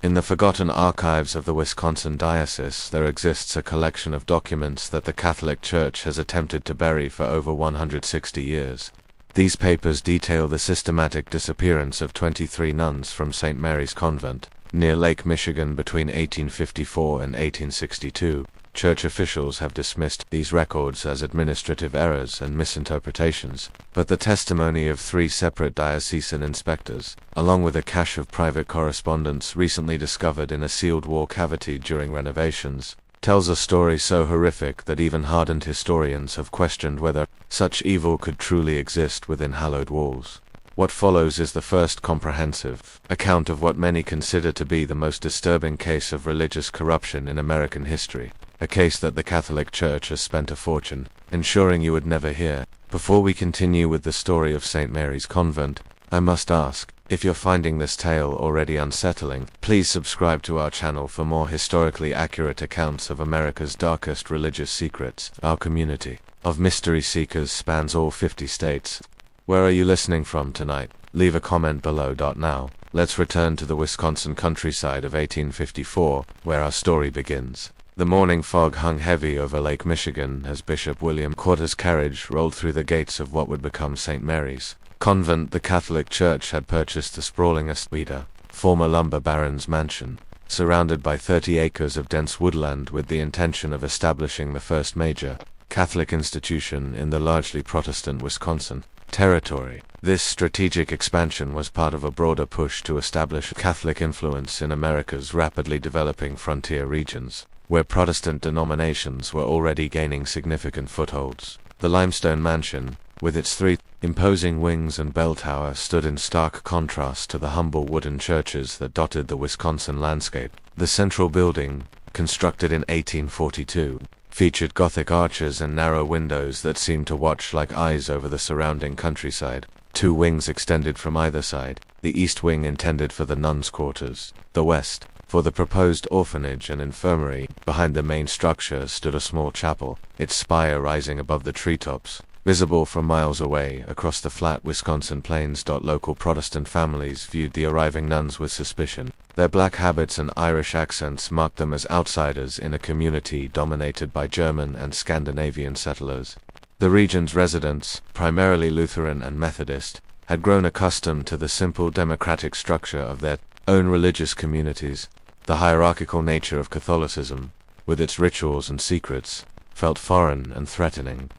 In the forgotten archives of the Wisconsin Diocese, there exists a collection of documents that the Catholic Church has attempted to bury for over 160 years. These papers detail the systematic disappearance of 23 nuns from St. Mary's Convent, near Lake Michigan between 1854 and 1862. Church officials have dismissed these records as administrative errors and misinterpretations, but the testimony of 3 separate diocesan inspectors, along with a cache of private correspondence recently discovered in a sealed wall cavity during renovations, tells a story so horrific that even hardened historians have questioned whether such evil could truly exist within hallowed walls. What follows is the first comprehensive account of what many consider to be the most disturbing case of religious corruption in American history, a case that the Catholic Church has spent a fortune ensuring you would never hear. Before we continue with the story of St. Mary's Convent, I must ask, if you're finding this tale already unsettling, please subscribe to our channel for more historically accurate accounts of America's darkest religious secrets. Our community of mystery seekers spans all 50 states. Where are you listening from tonight? Leave a comment below. Now, let's return to the Wisconsin countryside of 1854, where our story begins. The morning fog hung heavy over Lake Michigan as Bishop William Quarter's carriage rolled through the gates of what would become St. Mary's Convent. The Catholic Church had purchased the sprawling estate, former lumber baron's mansion, surrounded by 30 acres of dense woodland with the intention of establishing the first major Catholic institution in the largely Protestant Wisconsin territory. This strategic expansion was part of a broader push to establish Catholic influence in America's rapidly developing frontier regions, where Protestant denominations were already gaining significant footholds. The limestone mansion, with its 3 imposing wings and bell tower, stood in stark contrast to the humble wooden churches that dotted the Wisconsin landscape. The central building, constructed in 1842, featured Gothic arches and narrow windows that seemed to watch like eyes over the surrounding countryside. 2 wings extended from either side, the east wing intended for the nuns' quarters, the west for the proposed orphanage and infirmary. Behind the main structure stood a small chapel, its spire rising above the treetops, visible from miles away across the flat Wisconsin plains. Local Protestant families viewed the arriving nuns with suspicion. Their black habits and Irish accents marked them as outsiders in a community dominated by German and Scandinavian settlers. The region's residents, primarily Lutheran and Methodist, had grown accustomed to the simple democratic structure of their own religious communities. The hierarchical nature of Catholicism, with its rituals and secrets, felt foreign and threatening.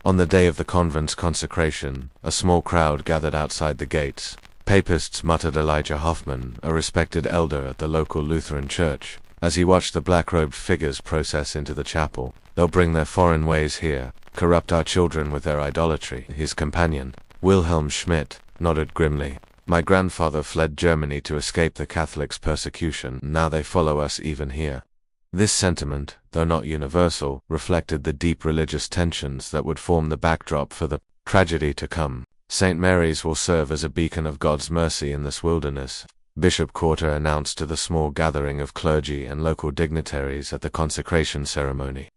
On the day of the convent's consecration, a small crowd gathered outside the gates. Papists muttered Elijah Hoffman, a respected elder at the local Lutheran church, as he watched the black-robed figures process into the chapel. "They'll bring their foreign ways here, corrupt our children with their idolatry." His companion, Wilhelm Schmidt, nodded grimly. "My grandfather fled Germany to escape the Catholics' persecution. Now they follow us even here." This sentiment, though not universal, reflected the deep religious tensions that would form the backdrop for the tragedy to come. "St. Mary's will serve as a beacon of God's mercy in this wilderness," Bishop Quarter announced to the small gathering of clergy and local dignitaries at the consecration ceremony.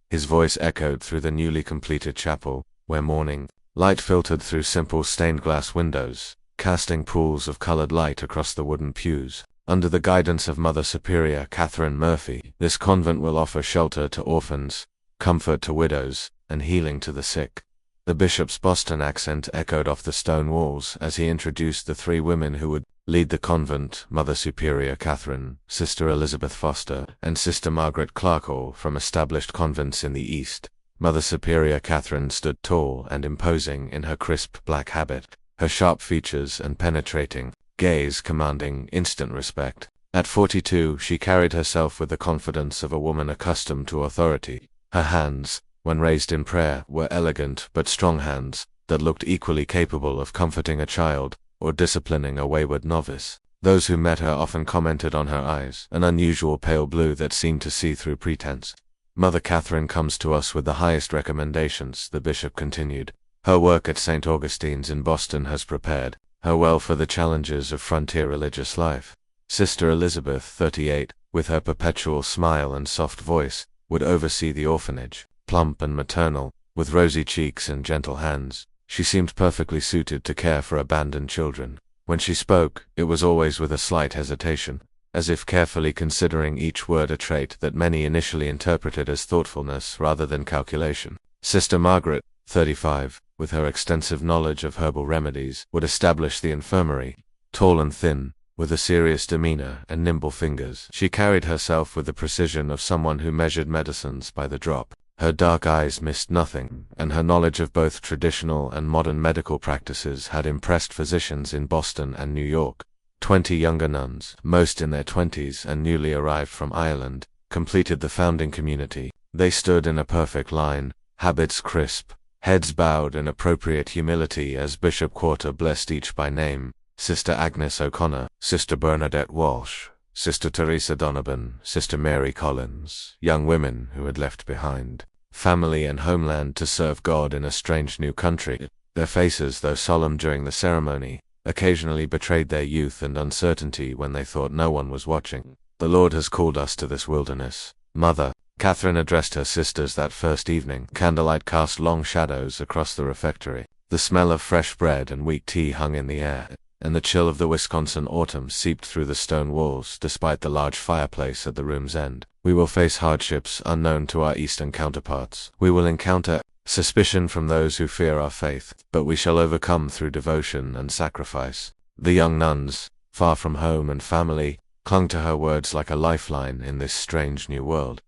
His voice echoed through the newly completed chapel, where morning light filtered through simple stained-glass windows, casting pools of colored light across the wooden pews. "Under the guidance of Mother Superior Catherine Murphy, this convent will offer shelter to orphans, comfort to widows, and healing to the sick." The bishop's Boston accent echoed off the stone walls as he introduced the 3 women who would lead the convent: Mother Superior Catherine, Sister Elizabeth Foster, and Sister Margaret Clarkall from established convents in the East. Mother Superior Catherine stood tall and imposing in her crisp black habit, her sharp features and penetrating gaze commanding instant respect. At 42, she carried herself with the confidence of a woman accustomed to authority. Her hands, when raised in prayer, were elegant but strong hands that looked equally capable of comforting a child or disciplining a wayward novice. Those who met her often commented on her eyes, an unusual pale blue that seemed to see through pretense. "Mother Catherine comes to us with the highest recommendations," the bishop continued. "Her work at St. Augustine's in Boston has prepared her well for the challenges of frontier religious life." Sister Elizabeth, 38, with her perpetual smile and soft voice, would oversee the orphanage. Plump and maternal, with rosy cheeks and gentle hands, she seemed perfectly suited to care for abandoned children. When she spoke, it was always with a slight hesitation, as if carefully considering each word, a trait that many initially interpreted as thoughtfulness rather than calculation. Sister Margaret, 35, with her extensive knowledge of herbal remedies, would establish the infirmary. Tall and thin, with a serious demeanor and nimble fingers, she carried herself with the precision of someone who measured medicines by the drop. Her dark eyes missed nothing, and her knowledge of both traditional and modern medical practices had impressed physicians in Boston and New York. 20 younger nuns, most in their 20s and newly arrived from Ireland, completed the founding community. They stood in a perfect line, habits crisp, heads bowed in appropriate humility as Bishop Quarter blessed each by name: Sister Agnes O'Connor, Sister Bernadette Walsh, Sister Teresa Donovan, Sister Mary Collins, young women who had left behind family and homeland to serve God in a strange new country. Their faces, though solemn during the ceremony, occasionally betrayed their youth and uncertainty when they thought no one was watching. "The Lord has called us to this wilderness, Mother," Catherine addressed her sisters that first evening. Candlelight cast long shadows across the refectory. The smell of fresh bread and weak tea hung in the air, and the chill of the Wisconsin autumn seeped through the stone walls despite the large fireplace at the room's end. "We will face hardships unknown to our Eastern counterparts. We will encounter suspicion from those who fear our faith, but we shall overcome through devotion and sacrifice." The young nuns, far from home and family, clung to her words like a lifeline in this strange new world.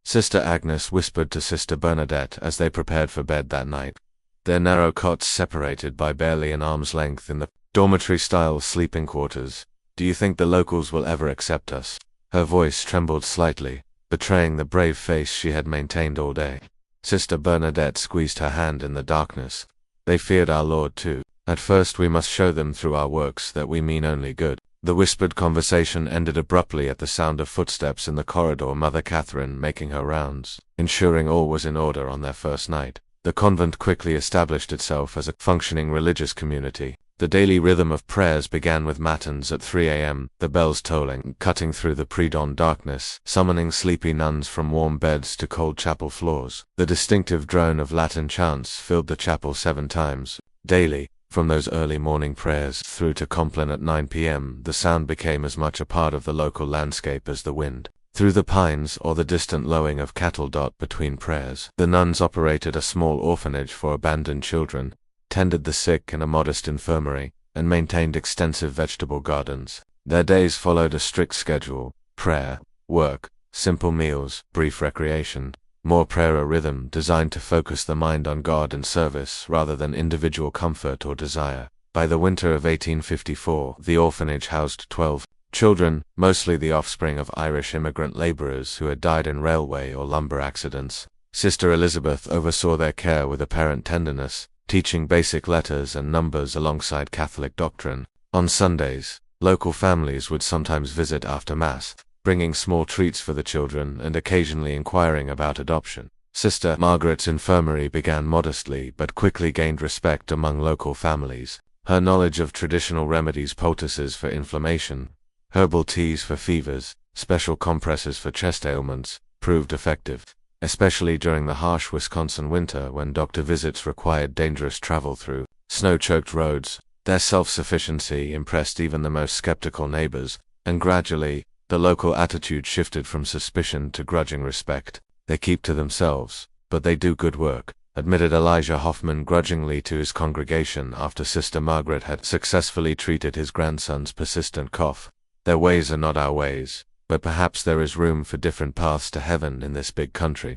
Sister Agnes whispered to Sister Bernadette as they prepared for bed that night, their narrow cots separated by barely an arm's length in the dormitory-style sleeping quarters, "Do you think the locals will ever accept us?" Her voice trembled slightly, betraying the brave face she had maintained all day. Sister Bernadette squeezed her hand in the darkness. "They feared our Lord too. At first we must show them through our works that we mean only good." The whispered conversation ended abruptly at the sound of footsteps in the corridor, Mother Catherine making her rounds, ensuring all was in order on their first night. The convent quickly established itself as a functioning religious community. The daily rhythm of prayers began with matins at 3 a.m., the bells tolling, cutting through the pre-dawn darkness, summoning sleepy nuns from warm beds to cold chapel floors. The distinctive drone of Latin chants filled the chapel 7 times daily. From those early morning prayers through to Compline at 9 p.m., the sound became as much a part of the local landscape as the wind through the pines or the distant lowing of cattle. Between prayers, the nuns operated a small orphanage for abandoned children, tended the sick in a modest infirmary, and maintained extensive vegetable gardens. Their days followed a strict schedule: prayer, work, simple meals, brief recreation. More prayer, a rhythm designed to focus the mind on God and service rather than individual comfort or desire. By the winter of 1854, the orphanage housed 12 children, mostly the offspring of Irish immigrant laborers who had died in railway or lumber accidents. Sister Elizabeth oversaw their care with apparent tenderness, teaching basic letters and numbers alongside Catholic doctrine. On Sundays, local families would sometimes visit after Mass, bringing small treats for the children and occasionally inquiring about adoption. Sister Margaret's infirmary began modestly but quickly gained respect among local families. Her knowledge of traditional remedies, poultices for inflammation, herbal teas for fevers, special compresses for chest ailments, proved effective, especially during the harsh Wisconsin winter when doctor visits required dangerous travel through snow-choked roads. Their self-sufficiency impressed even the most skeptical neighbors, and gradually, the local attitude shifted from suspicion to grudging respect. "They keep to themselves, but they do good work," admitted Elijah Hoffman grudgingly to his congregation after Sister Margaret had successfully treated his grandson's persistent cough. "Their ways are not our ways, but perhaps there is room for different paths to heaven in this big country."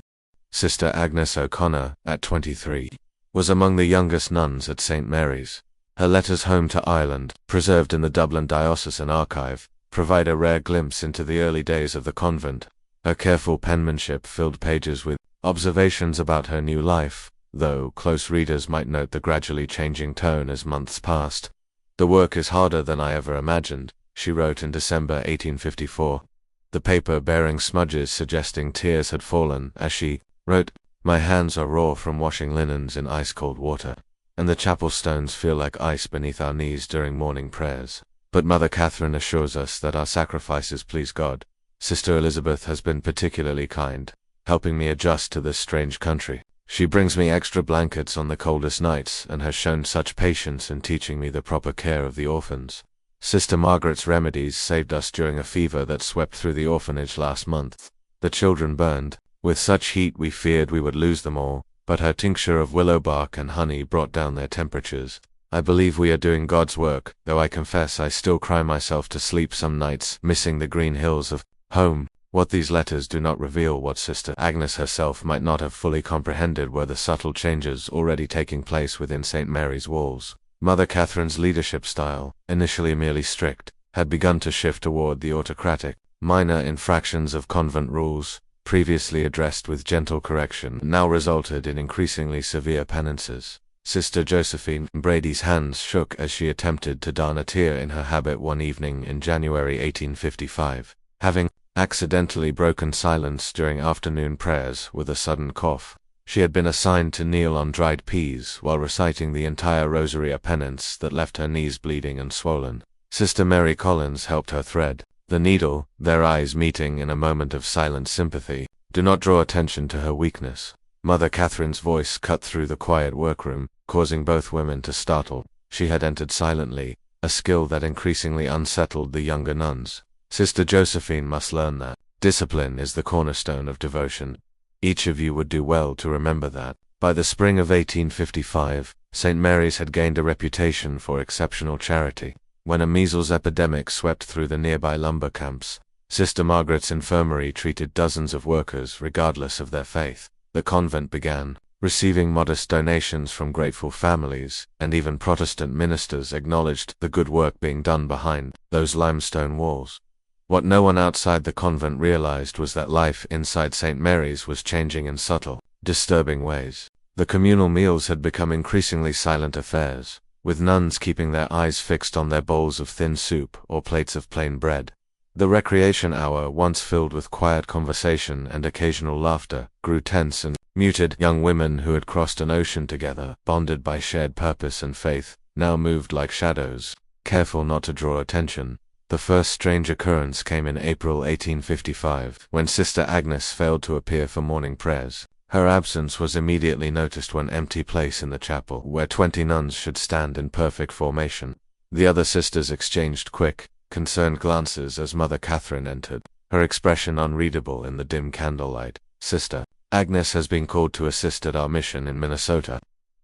Sister Agnes O'Connor, at 23, was among the youngest nuns at St. Mary's. Her letters home to Ireland, preserved in the Dublin Diocesan Archive, provide a rare glimpse into the early days of the convent. Her careful penmanship filled pages with observations about her new life, though close readers might note the gradually changing tone as months passed. "The work is harder than I ever imagined," she wrote in December 1854, the paper bearing smudges suggesting tears had fallen as she wrote, "My hands are raw from washing linens in ice-cold water, and the chapel stones feel like ice beneath our knees during morning prayers. But Mother Catherine assures us that our sacrifices please God. Sister Elizabeth has been particularly kind, helping me adjust to this strange country. She brings me extra blankets on the coldest nights and has shown such patience in teaching me the proper care of the orphans." Sister Margaret's remedies saved us during a fever that swept through the orphanage last month. The children burned. With such heat we feared we would lose them all, but her tincture of willow bark and honey brought down their temperatures. I believe we are doing God's work, though I confess I still cry myself to sleep some nights, missing the green hills of home. What these letters do not reveal, what Sister Agnes herself might not have fully comprehended, were the subtle changes already taking place within St. Mary's walls. Mother Catherine's leadership style, initially merely strict, had begun to shift toward the autocratic. Minor infractions of convent rules, previously addressed with gentle correction, now resulted in increasingly severe penances. Sister Josephine Brady's hands shook as she attempted to darn a tear in her habit one evening in January 1855, having accidentally broken silence during afternoon prayers with a sudden cough. She had been assigned to kneel on dried peas while reciting the entire rosary, a penance that left her knees bleeding and swollen. Sister Mary Collins helped her thread the needle, their eyes meeting in a moment of silent sympathy. Do not draw attention to her weakness. Mother Catherine's voice cut through the quiet workroom, causing both women to startle. She had entered silently, a skill that increasingly unsettled the younger nuns. Sister Josephine must learn that discipline is the cornerstone of devotion. Each of you would do well to remember that. By the spring of 1855, St. Mary's had gained a reputation for exceptional charity. When a measles epidemic swept through the nearby lumber camps, Sister Margaret's infirmary treated dozens of workers regardless of their faith. The convent began receiving modest donations from grateful families, and even Protestant ministers acknowledged the good work being done behind those limestone walls. What no one outside the convent realized was that life inside St. Mary's was changing in subtle, disturbing ways. The communal meals had become increasingly silent affairs, with nuns keeping their eyes fixed on their bowls of thin soup or plates of plain bread. The recreation hour, once filled with quiet conversation and occasional laughter, grew tense and muted. Young women who had crossed an ocean together, bonded by shared purpose and faith, now moved like shadows, careful not to draw attention. The first strange occurrence came in April 1855, when Sister Agnes failed to appear for morning prayers. Her absence was immediately noticed one empty place in the chapel, where 20 nuns should stand in perfect formation. The other sisters exchanged quick, concerned glances as Mother Catherine entered, her expression unreadable in the dim candlelight. Sister Agnes has been called to assist at our mission in Minnesota,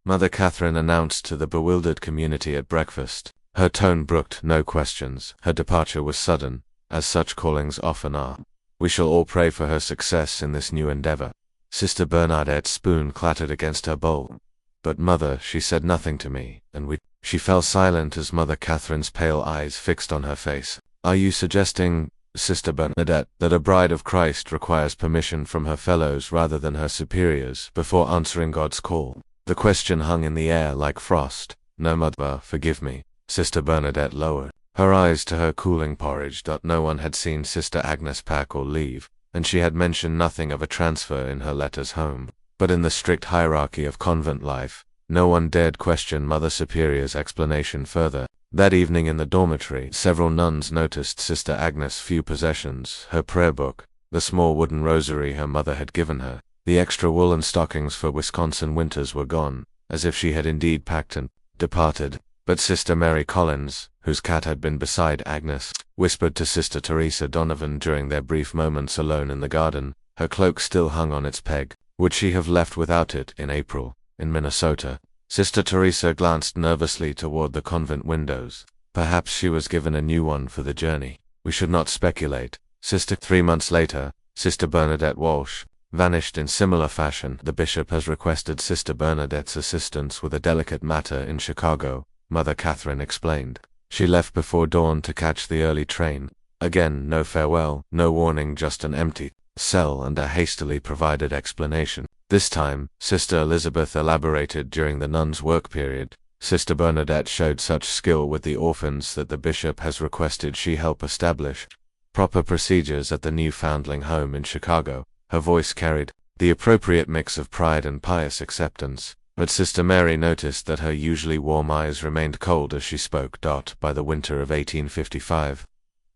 Mother Catherine announced to the bewildered community at breakfast. Her tone brooked no questions. Her departure was sudden, as such callings often are. We shall all pray for her success in this new endeavor. Sister Bernadette's spoon clattered against her bowl. But Mother, she said nothing to me, and She fell silent as Mother Catherine's pale eyes fixed on her face. Are you suggesting, Sister Bernadette, that a bride of Christ requires permission from her fellows rather than her superiors before answering God's call? The question hung in the air like frost. No, Mother, forgive me. Sister Bernadette lowered her eyes to her cooling porridge. No one had seen Sister Agnes pack or leave, and she had mentioned nothing of a transfer in her letters home. But in the strict hierarchy of convent life, no one dared question Mother Superior's explanation further. That evening in the dormitory, several nuns noticed Sister Agnes' few possessions: her prayer book, the small wooden rosary her mother had given her. The extra woolen stockings for Wisconsin winters were gone, as if she had indeed packed and departed. But Sister Mary Collins, whose cat had been beside Agnes, whispered to Sister Teresa Donovan during their brief moments alone in the garden. Her cloak still hung on its peg. Would she have left without it in April, in Minnesota? Sister Teresa glanced nervously toward the convent windows. Perhaps she was given a new one for the journey. We should not speculate. 3 months later, Sister Bernadette Walsh vanished in similar fashion. The bishop has requested Sister Bernadette's assistance with a delicate matter in Chicago, Mother Catherine explained. She left before dawn to catch the early train. Again, no farewell, no warning, just an empty cell and a hastily provided explanation. This time, Sister Elizabeth elaborated during the nuns' work period. Sister Bernadette showed such skill with the orphans that the bishop has requested she help establish proper procedures at the new foundling home in Chicago. Her voice carried the appropriate mix of pride and pious acceptance. But Sister Mary noticed that her usually warm eyes remained cold as she spoke. By the winter of 1855,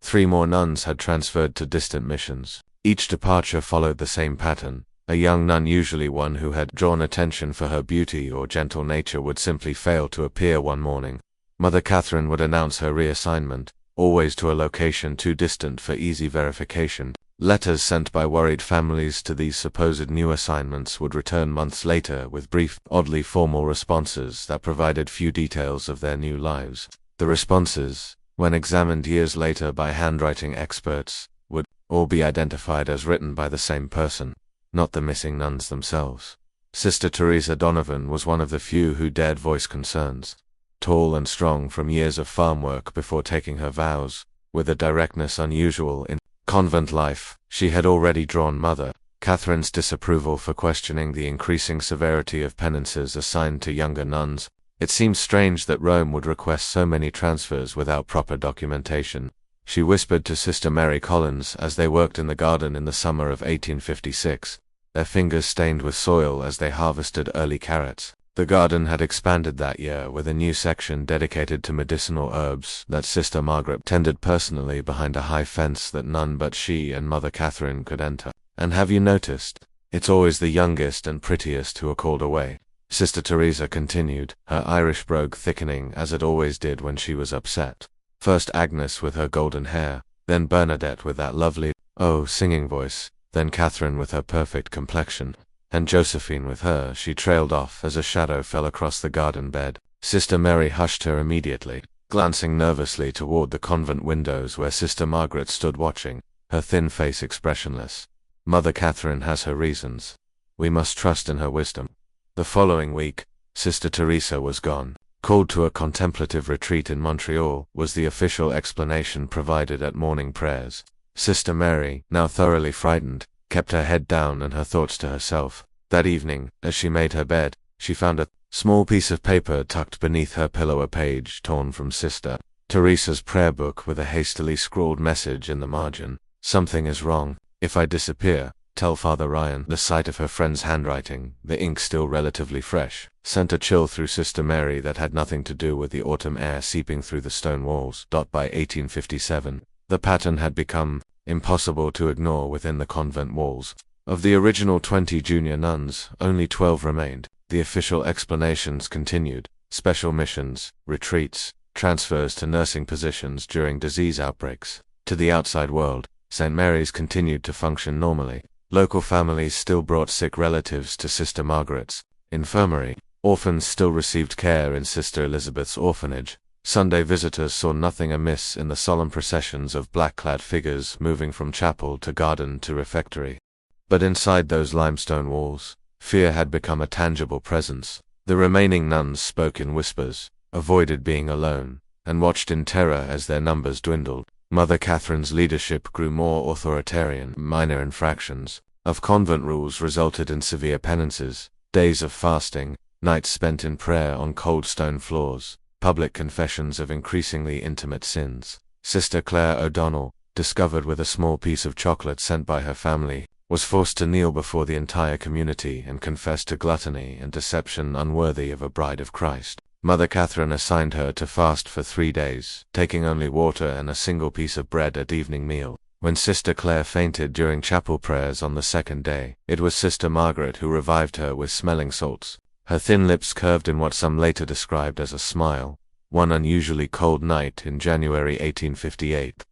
3 more nuns had transferred to distant missions. Each departure followed the same pattern. A young nun, usually one who had drawn attention for her beauty or gentle nature, would simply fail to appear one morning. Mother Catherine would announce her reassignment, always to a location too distant for easy verification. Letters sent by worried families to these supposed new assignments would return months later with brief, oddly formal responses that provided few details of their new lives. The responses, when examined years later by handwriting experts, would all be identified as written by the same person, not the missing nuns themselves. Sister Teresa Donovan was one of the few who dared voice concerns. Tall and strong from years of farm work before taking her vows, with a directness unusual in convent life, she had already drawn Mother Catherine's disapproval for questioning the increasing severity of penances assigned to younger nuns. It seemed strange that Rome would request so many transfers without proper documentation. She whispered to Sister Mary Collins as they worked in the garden in the summer of 1856, their fingers stained with soil as they harvested early carrots. The garden had expanded that year with a new section dedicated to medicinal herbs that Sister Margaret tended personally behind a high fence that none but she and Mother Catherine could enter. "And have you noticed? It's always the youngest and prettiest who are called away," Sister Teresa continued, her Irish brogue thickening as it always did when she was upset. First Agnes with her golden hair, then Bernadette with that lovely, singing voice, then Catherine with her perfect complexion, and Josephine with her. She trailed off as a shadow fell across the garden bed. Sister Mary hushed her immediately, glancing nervously toward the convent windows where Sister Margaret stood watching, her thin face expressionless. "Mother Catherine has her reasons. We must trust in her wisdom." The following week, Sister Teresa was gone. Called to a contemplative retreat in Montreal was the official explanation provided at morning prayers. Sister Mary, now thoroughly frightened, kept her head down and her thoughts to herself. That evening, as she made her bed, she found a small piece of paper tucked beneath her pillow, a page torn from Sister Teresa's prayer book with a hastily scrawled message in the margin. "Something is wrong. If I disappear, tell Father Ryan." The sight of her friend's handwriting, the ink still relatively fresh, sent a chill through Sister Mary that had nothing to do with the autumn air seeping through the stone walls. By 1857, the pattern had become impossible to ignore within the convent walls. Of the original 20 junior nuns, only 12 remained. The official explanations continued: special missions, retreats, transfers to nursing positions during disease outbreaks. To the outside world, St. Mary's continued to function normally. Local families still brought sick relatives to Sister Margaret's infirmary. Orphans still received care in Sister Elizabeth's orphanage. Sunday visitors saw nothing amiss in the solemn processions of black-clad figures moving from chapel to garden to refectory. But inside those limestone walls, fear had become a tangible presence. The remaining nuns spoke in whispers, avoided being alone, and watched in terror as their numbers dwindled. Mother Catherine's leadership grew more authoritarian. Minor infractions of convent rules resulted in severe penances, days of fasting, nights spent in prayer on cold stone floors, public confessions of increasingly intimate sins. Sister Claire O'Donnell, discovered with a small piece of chocolate sent by her family, was forced to kneel before the entire community and confess to gluttony and deception unworthy of a bride of Christ. Mother Catherine assigned her to fast for 3 days, taking only water and a single piece of bread at evening meal. When Sister Claire fainted during chapel prayers on the second day, it was Sister Margaret who revived her with smelling salts. Her thin lips curved in what some later described as a smile. One unusually cold night in January 1858,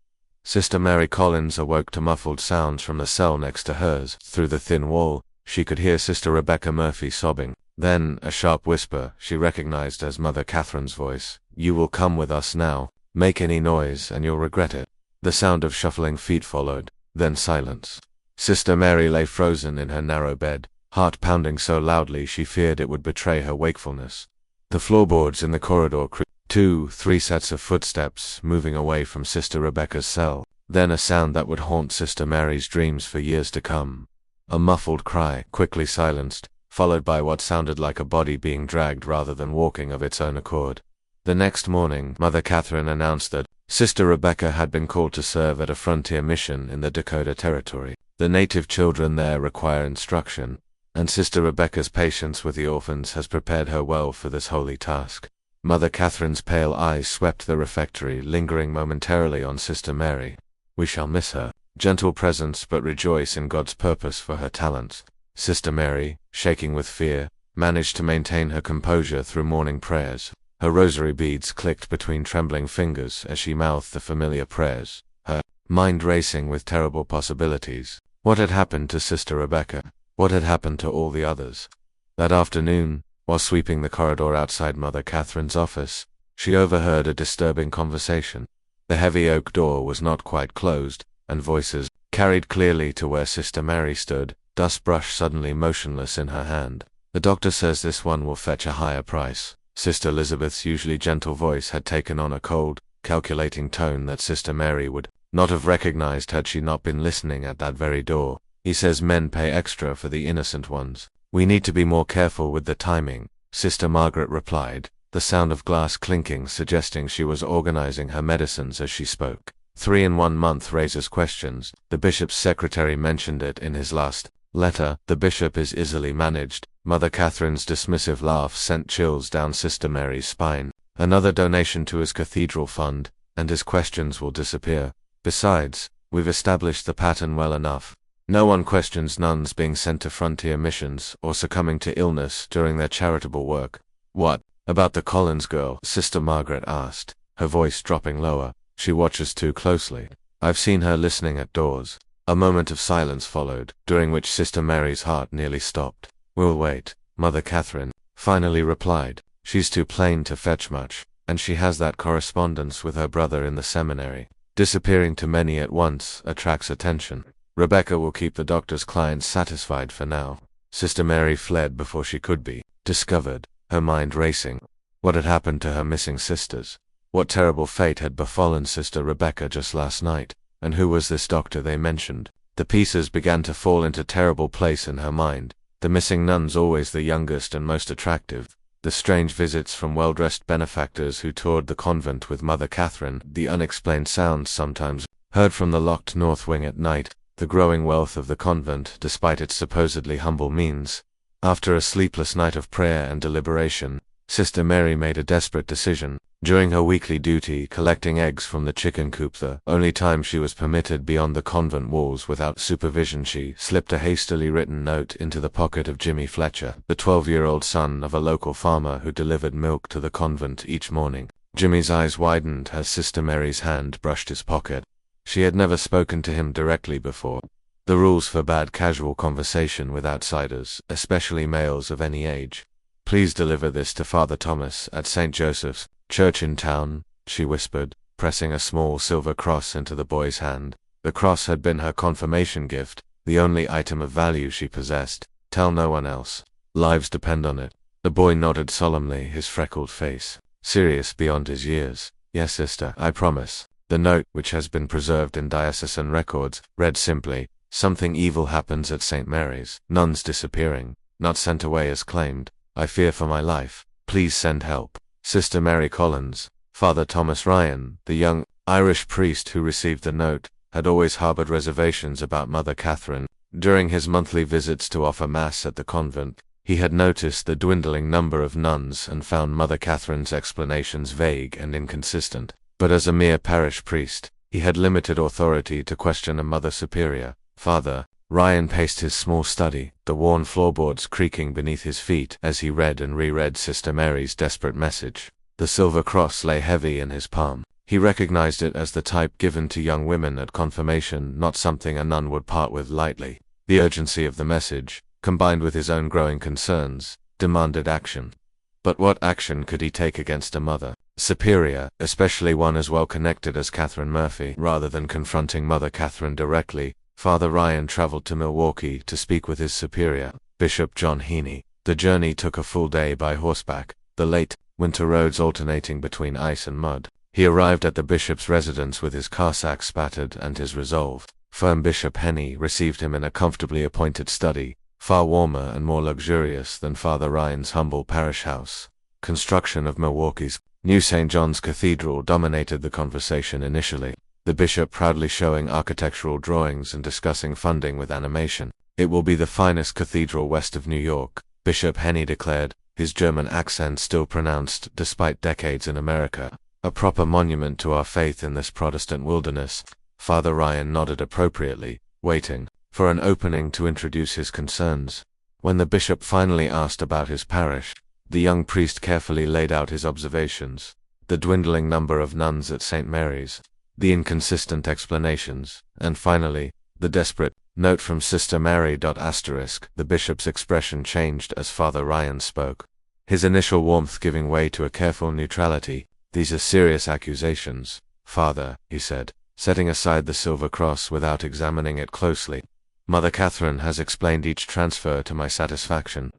Sister Mary Collins awoke to muffled sounds from the cell next to hers. Through the thin wall, she could hear Sister Rebecca Murphy sobbing. Then, a sharp whisper she recognized as Mother Catherine's voice. "You will come with us now. Make any noise and you'll regret it." The sound of shuffling feet followed, then silence. Sister Mary lay frozen in her narrow bed, heart pounding so loudly she feared it would betray her wakefulness. The floorboards in the corridor creaked. 2-3 sets of footsteps moving away from Sister Rebecca's cell, then a sound that would haunt Sister Mary's dreams for years to come. A muffled cry, quickly silenced, followed by what sounded like a body being dragged rather than walking of its own accord. The next morning, Mother Catherine announced that Sister Rebecca had been called to serve at a frontier mission in the Dakota Territory. The native children there require instruction, and Sister Rebecca's patience with the orphans has prepared her well for this holy task. Mother Catherine's pale eyes swept the refectory, lingering momentarily on Sister Mary. "We shall miss her. Gentle presence, but rejoice in God's purpose for her talents." Sister Mary, shaking with fear, managed to maintain her composure through morning prayers. Her rosary beads clicked between trembling fingers as she mouthed the familiar prayers, her mind racing with terrible possibilities. What had happened to Sister Rebecca? What had happened to all the others? That afternoon, while sweeping the corridor outside Mother Catherine's office, she overheard a disturbing conversation. The heavy oak door was not quite closed, and voices carried clearly to where Sister Mary stood, dustbrush suddenly motionless in her hand. "The doctor says this one will fetch a higher price." Sister Elizabeth's usually gentle voice had taken on a cold, calculating tone that Sister Mary would not have recognized had she not been listening at that very door. "He says men pay extra for the innocent ones. We need to be more careful with the timing," Sister Margaret replied, the sound of glass clinking suggesting she was organizing her medicines as she spoke. 3 in 1 month raises questions. The bishop's secretary mentioned it in his last letter. "The bishop is easily managed." Mother Catherine's dismissive laugh sent chills down Sister Mary's spine. "Another donation to his cathedral fund, and his questions will disappear. Besides, we've established the pattern well enough. No one questions nuns being sent to frontier missions or succumbing to illness during their charitable work." "What about the Collins girl?" Sister Margaret asked, her voice dropping lower. "She watches too closely. I've seen her listening at doors." A moment of silence followed, during which Sister Mary's heart nearly stopped. "We'll wait," Mother Catherine finally replied. "She's too plain to fetch much, and she has that correspondence with her brother in the seminary. Disappearing too many at once attracts attention. Rebecca will keep the doctor's clients satisfied for now." Sister Mary fled before she could be discovered, her mind racing. What had happened to her missing sisters? What terrible fate had befallen Sister Rebecca just last night? And who was this doctor they mentioned? The pieces began to fall into terrible place in her mind. The missing nuns, always the youngest and most attractive. The strange visits from well-dressed benefactors who toured the convent with Mother Catherine. The unexplained sounds sometimes heard from the locked north wing at night. The growing wealth of the convent, despite its supposedly humble means. After a sleepless night of prayer and deliberation, Sister Mary made a desperate decision. During her weekly duty collecting eggs from the chicken coop, the only time she was permitted beyond the convent walls without supervision, she slipped a hastily written note into the pocket of Jimmy Fletcher, the 12-year-old son of a local farmer who delivered milk to the convent each morning. Jimmy's eyes widened as Sister Mary's hand brushed his pocket. She had never spoken to him directly before. The rules forbade casual conversation with outsiders, especially males of any age. "Please deliver this to Father Thomas at St. Joseph's Church in town," she whispered, pressing a small silver cross into the boy's hand. The cross had been her confirmation gift, the only item of value she possessed. "Tell no one else. Lives depend on it." The boy nodded solemnly, his freckled face serious beyond his years. "Yes, sister, I promise." The note, which has been preserved in diocesan records, read simply, "Something evil happens at St. Mary's. Nuns disappearing. Not sent away as claimed. I fear for my life. Please send help. Sister Mary Collins." Father Thomas Ryan, the young Irish priest who received the note, had always harbored reservations about Mother Catherine. During his monthly visits to offer Mass at the convent, he had noticed the dwindling number of nuns and found Mother Catherine's explanations vague and inconsistent. But as a mere parish priest, he had limited authority to question a Mother Superior. Father Ryan paced his small study, the worn floorboards creaking beneath his feet as he read and reread Sister Mary's desperate message. The silver cross lay heavy in his palm. He recognized it as the type given to young women at confirmation, not something a nun would part with lightly. The urgency of the message, combined with his own growing concerns, demanded action. But what action could he take against a Mother Superior, especially one as well connected as Catherine Murphy? Rather than confronting Mother Catherine directly, Father Ryan traveled to Milwaukee to speak with his superior, Bishop John Heaney. The journey took a full day by horseback, the late winter roads alternating between ice and mud. He arrived at the bishop's residence with his cassock spattered and his resolve. Firm Bishop Heaney received him in a comfortably appointed study, far warmer and more luxurious than Father Ryan's humble parish house. Construction of Milwaukee's new St. John's Cathedral dominated the conversation initially, the bishop proudly showing architectural drawings and discussing funding with animation. "It will be the finest cathedral west of New York," Bishop Heaney declared, his German accent still pronounced despite decades in America. "A proper monument to our faith in this Protestant wilderness." Father Ryan nodded appropriately, waiting for an opening to introduce his concerns. When the bishop finally asked about his parish, The young priest carefully laid out his observations. The dwindling number of nuns at St. Mary's, the inconsistent explanations, and finally, the desperate note from Sister Mary. The bishop's expression changed as Father Ryan spoke, his initial warmth giving way to a careful neutrality. "These are serious accusations, Father," he said, setting aside the silver cross without examining it closely. "Mother Catherine has explained each transfer to my satisfaction.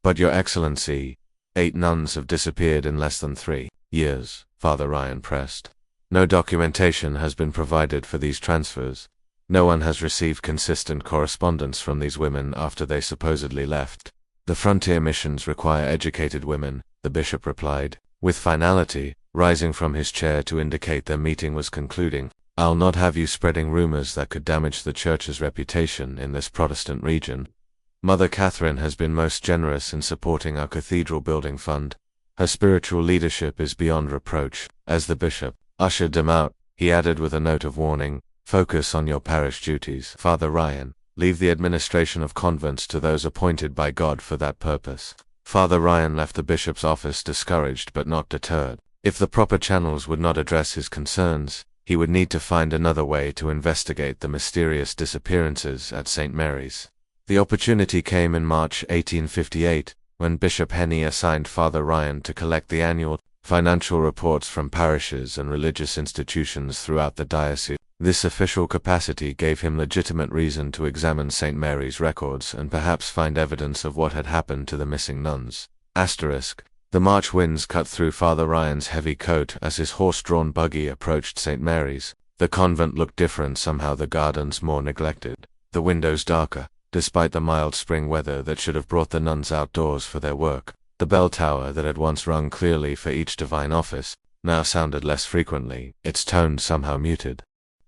But Your Excellency, 8 nuns have disappeared in less than 3 years, Father Ryan pressed. No documentation has been provided for these transfers. No one has received consistent correspondence from these women after they supposedly left. The frontier missions require educated women," the bishop replied, with finality, rising from his chair to indicate their meeting was concluding. "I'll not have you spreading rumors that could damage the Church's reputation in this Protestant region. Mother Catherine has been most generous in supporting our cathedral building fund. Her spiritual leadership is beyond reproach." As the bishop ushered them out, he added with a note of warning, "Focus on your parish duties, Father Ryan. Leave the administration of convents to those appointed by God for that purpose." Father Ryan left the bishop's office discouraged but not deterred. If the proper channels would not address his concerns, he would need to find another way to investigate the mysterious disappearances at St. Mary's. The opportunity came in March 1858, when Bishop Henny assigned Father Ryan to collect the annual financial reports from parishes and religious institutions throughout the diocese. This official capacity gave him legitimate reason to examine St. Mary's records and perhaps find evidence of what had happened to the missing nuns. The March winds cut through Father Ryan's heavy coat as his horse-drawn buggy approached St. Mary's. The convent looked different somehow, the gardens more neglected, the windows darker, despite the mild spring weather that should have brought the nuns outdoors for their work. The bell tower that had once rung clearly for each divine office, now sounded less frequently, its tone somehow muted.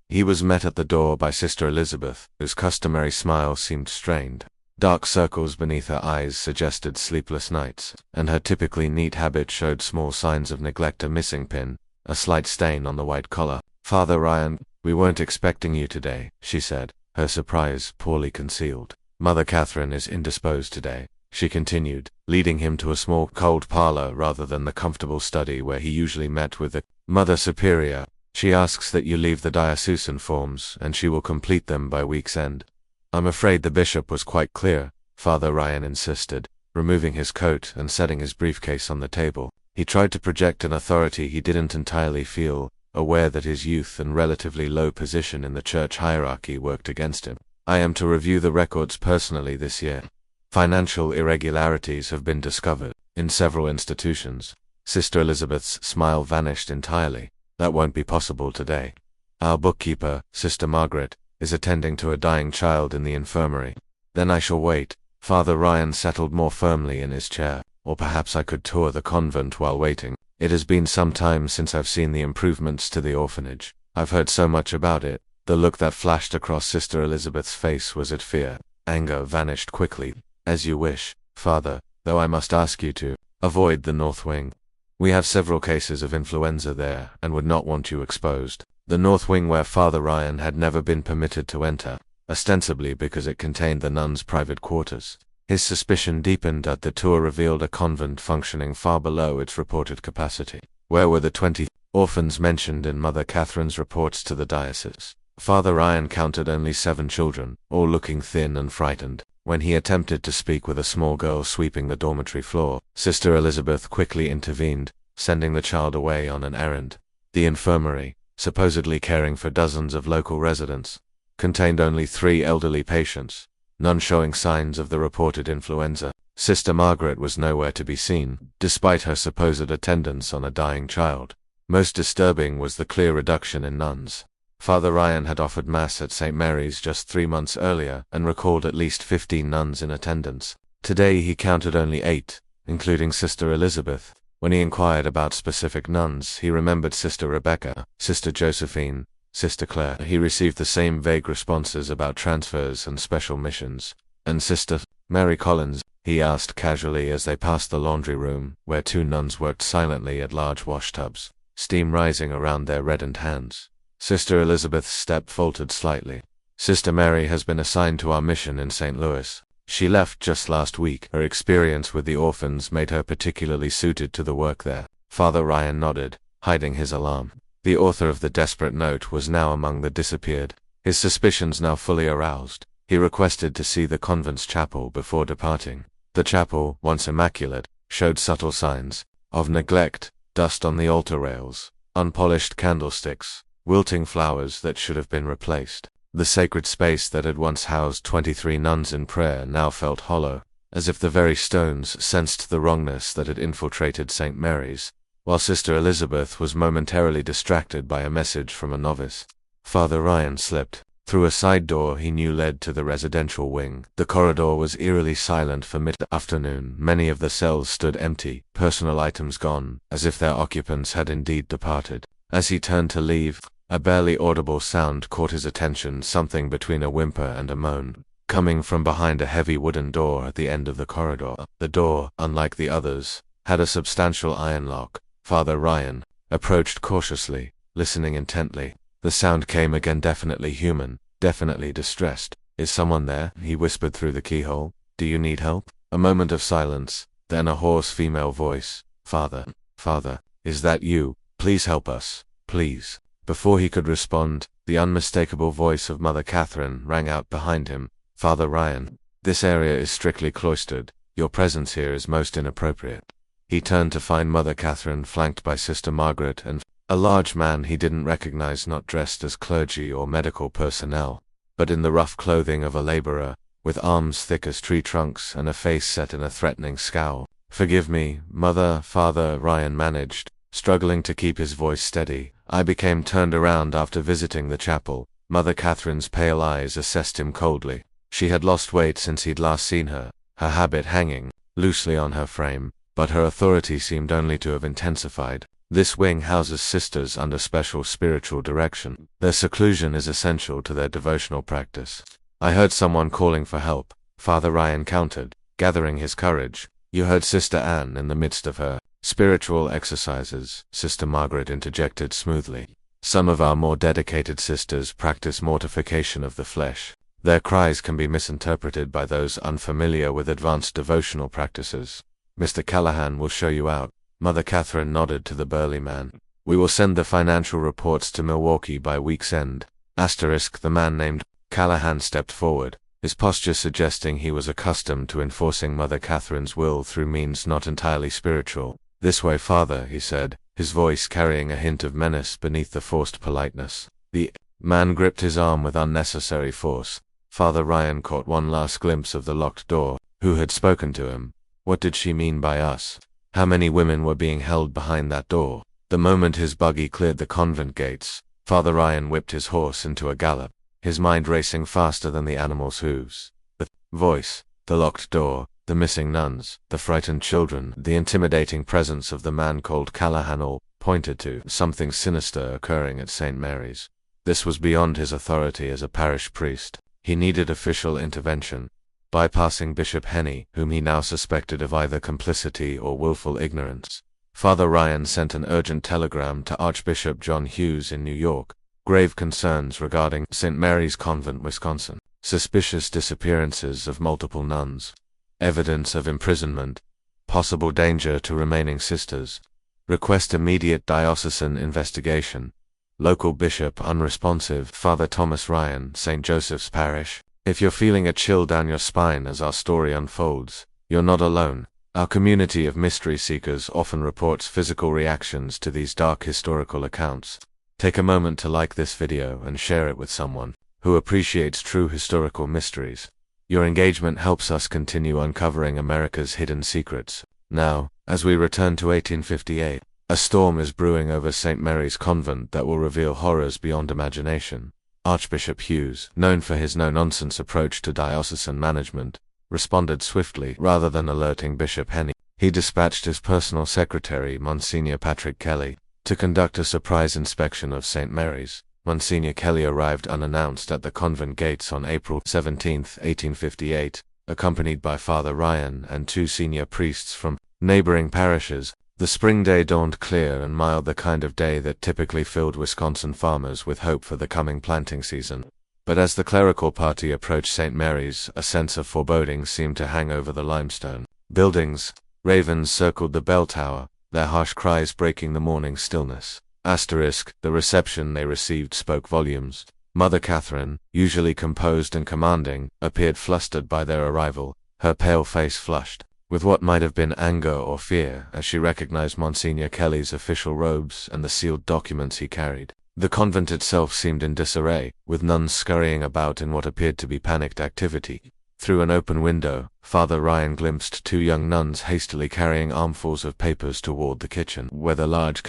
He was met at the door by Sister Elizabeth, whose customary smile seemed strained. Dark circles beneath her eyes suggested sleepless nights, and her typically neat habit showed small signs of neglect: a missing pin, a slight stain on the white collar. "Father Ryan, we weren't expecting you today," she said, her surprise poorly concealed. "Mother Catherine is indisposed today," she continued, leading him to a small cold parlor rather than the comfortable study where he usually met with the Mother Superior. "She asks that you leave the diocesan forms, and she will complete them by week's end." "I'm afraid the bishop was quite clear," Father Ryan insisted, removing his coat and setting his briefcase on the table. He tried to project an authority he didn't entirely feel, aware that his youth and relatively low position in the church hierarchy worked against him. "I am to review the records personally this year. Financial irregularities have been discovered in several institutions." Sister Elizabeth's smile vanished entirely. "That won't be possible today. Our bookkeeper, Sister Margaret, is attending to a dying child in the infirmary." "Then I shall wait." Father Ryan settled more firmly in his chair. "Or perhaps I could tour the convent while waiting. It has been some time since I've seen the improvements to the orphanage. I've heard so much about it." The look that flashed across Sister Elizabeth's face was it fear. Anger vanished quickly. "As you wish, Father, though I must ask you to avoid the north wing. We have several cases of influenza there, and would not want you exposed." The north wing, where Father Ryan had never been permitted to enter, ostensibly because it contained the nuns' private quarters. His suspicion deepened as the tour revealed a convent functioning far below its reported capacity. Where were the 20 orphans mentioned in Mother Catherine's reports to the diocese? Father Ryan counted only 7 children, all looking thin and frightened. When he attempted to speak with a small girl sweeping the dormitory floor, Sister Elizabeth quickly intervened, sending the child away on an errand. The infirmary, supposedly caring for dozens of local residents, contained only 3 elderly patients, none showing signs of the reported influenza. Sister Margaret was nowhere to be seen, despite her supposed attendance on a dying child. Most disturbing was the clear reduction in nuns. Father Ryan had offered Mass at St. Mary's just 3 months earlier and recalled at least 15 nuns in attendance. Today he counted only 8, including Sister Elizabeth. When he inquired about specific nuns, he remembered Sister Rebecca, Sister Josephine, Sister Claire. He received the same vague responses about transfers and special missions. "And Sister Mary Collins?" he asked casually as they passed the laundry room, where 2 nuns worked silently at large washtubs, steam rising around their reddened hands. Sister Elizabeth's step faltered slightly. "Sister Mary has been assigned to our mission in St. Louis." She left just last week. Her experience with the orphans made her particularly suited to the work there. Father Ryan nodded, hiding his alarm. The author of the desperate note was now among the disappeared. His suspicions now fully aroused, he requested to see the convent's chapel before departing. The chapel, once immaculate, showed subtle signs of neglect: dust on the altar rails, unpolished candlesticks, wilting flowers that should have been replaced. The sacred space that had once housed 23 nuns in prayer now felt hollow, as if the very stones sensed the wrongness that had infiltrated St. Mary's, while Sister Elizabeth was momentarily distracted by a message from a novice. Father Ryan slipped through a side door he knew led to the residential wing. The corridor was eerily silent for mid-afternoon. Many of the cells stood empty, personal items gone, as if their occupants had indeed departed. As he turned to leave, a barely audible sound caught his attention, something between a whimper and a moan, coming from behind a heavy wooden door at the end of the corridor. The door, unlike the others, had a substantial iron lock. Father Ryan approached cautiously, listening intently. The sound came again, definitely human, definitely distressed. "Is someone there?" he whispered through the keyhole. "Do you need help?" A moment of silence, then a hoarse female voice. "Father, Father, is that you? Please help us, please." Before he could respond, the unmistakable voice of Mother Catherine rang out behind him. "Father Ryan, this area is strictly cloistered. Your presence here is most inappropriate." He turned to find Mother Catherine flanked by Sister Margaret and a large man he didn't recognize, not dressed as clergy or medical personnel, but in the rough clothing of a laborer, with arms thick as tree trunks and a face set in a threatening scowl. "Forgive me, Mother," Father Ryan managed, struggling to keep his voice steady. "I became turned around after visiting the chapel." Mother Catherine's pale eyes assessed him coldly. She had lost weight since he'd last seen her, her habit hanging loosely on her frame, but her authority seemed only to have intensified. "This wing houses sisters under special spiritual direction. Their seclusion is essential to their devotional practice." "I heard someone calling for help," Father Ryan countered, gathering his courage. "You heard Sister Anne in the midst of her spiritual exercises," Sister Margaret interjected smoothly. "Some of our more dedicated sisters practice mortification of the flesh. Their cries can be misinterpreted by those unfamiliar with advanced devotional practices. Mr. Callahan will show you out." Mother Catherine nodded to the burly man. "We will send the financial reports to Milwaukee by week's end." The man named Callahan stepped forward, his posture suggesting he was accustomed to enforcing Mother Catherine's will through means not entirely spiritual. "This way, Father," he said, his voice carrying a hint of menace beneath the forced politeness. The man gripped his arm with unnecessary force. Father Ryan caught one last glimpse of the locked door. Who had spoken to him? What did she mean by us? How many women were being held behind that door? The moment his buggy cleared the convent gates, Father Ryan whipped his horse into a gallop, his mind racing faster than the animal's hooves. The voice, the locked door, the missing nuns, the frightened children, the intimidating presence of the man called Callahan all pointed to something sinister occurring at St. Mary's. This was beyond his authority as a parish priest. He needed official intervention. Bypassing Bishop Henney, whom he now suspected of either complicity or willful ignorance, Father Ryan sent an urgent telegram to Archbishop John Hughes in New York. Grave concerns regarding St. Mary's Convent, Wisconsin. Suspicious disappearances of multiple nuns. Evidence of imprisonment. Possible danger to remaining sisters. Request immediate diocesan investigation. Local bishop unresponsive. Father Thomas Ryan, St. Joseph's Parish. If you're feeling a chill down your spine as our story unfolds, you're not alone. Our community of mystery seekers often reports physical reactions to these dark historical accounts. Take a moment to like this video and share it with someone who appreciates true historical mysteries. Your engagement helps us continue uncovering America's hidden secrets. Now, as we return to 1858, a storm is brewing over St. Mary's Convent that will reveal horrors beyond imagination. Archbishop Hughes, known for his no-nonsense approach to diocesan management, responded swiftly rather than alerting Bishop Henney. He dispatched his personal secretary, Monsignor Patrick Kelly, to conduct a surprise inspection of St. Mary's. Monsignor Kelly arrived unannounced at the convent gates on April 17, 1858, accompanied by Father Ryan and 2 senior priests from neighboring parishes. The spring day dawned clear and mild, the kind of day that typically filled Wisconsin farmers with hope for the coming planting season. But as the clerical party approached St. Mary's, a sense of foreboding seemed to hang over the limestone buildings. Ravens circled the bell tower, their harsh cries breaking the morning stillness. The reception they received spoke volumes. Mother Catherine, usually composed and commanding, appeared flustered by their arrival, her pale face flushed with what might have been anger or fear as she recognized Monsignor Kelly's official robes and the sealed documents he carried. The convent itself seemed in disarray, with nuns scurrying about in what appeared to be panicked activity. Through an open window, Father Ryan glimpsed two young nuns hastily carrying armfuls of papers toward the kitchen, where the large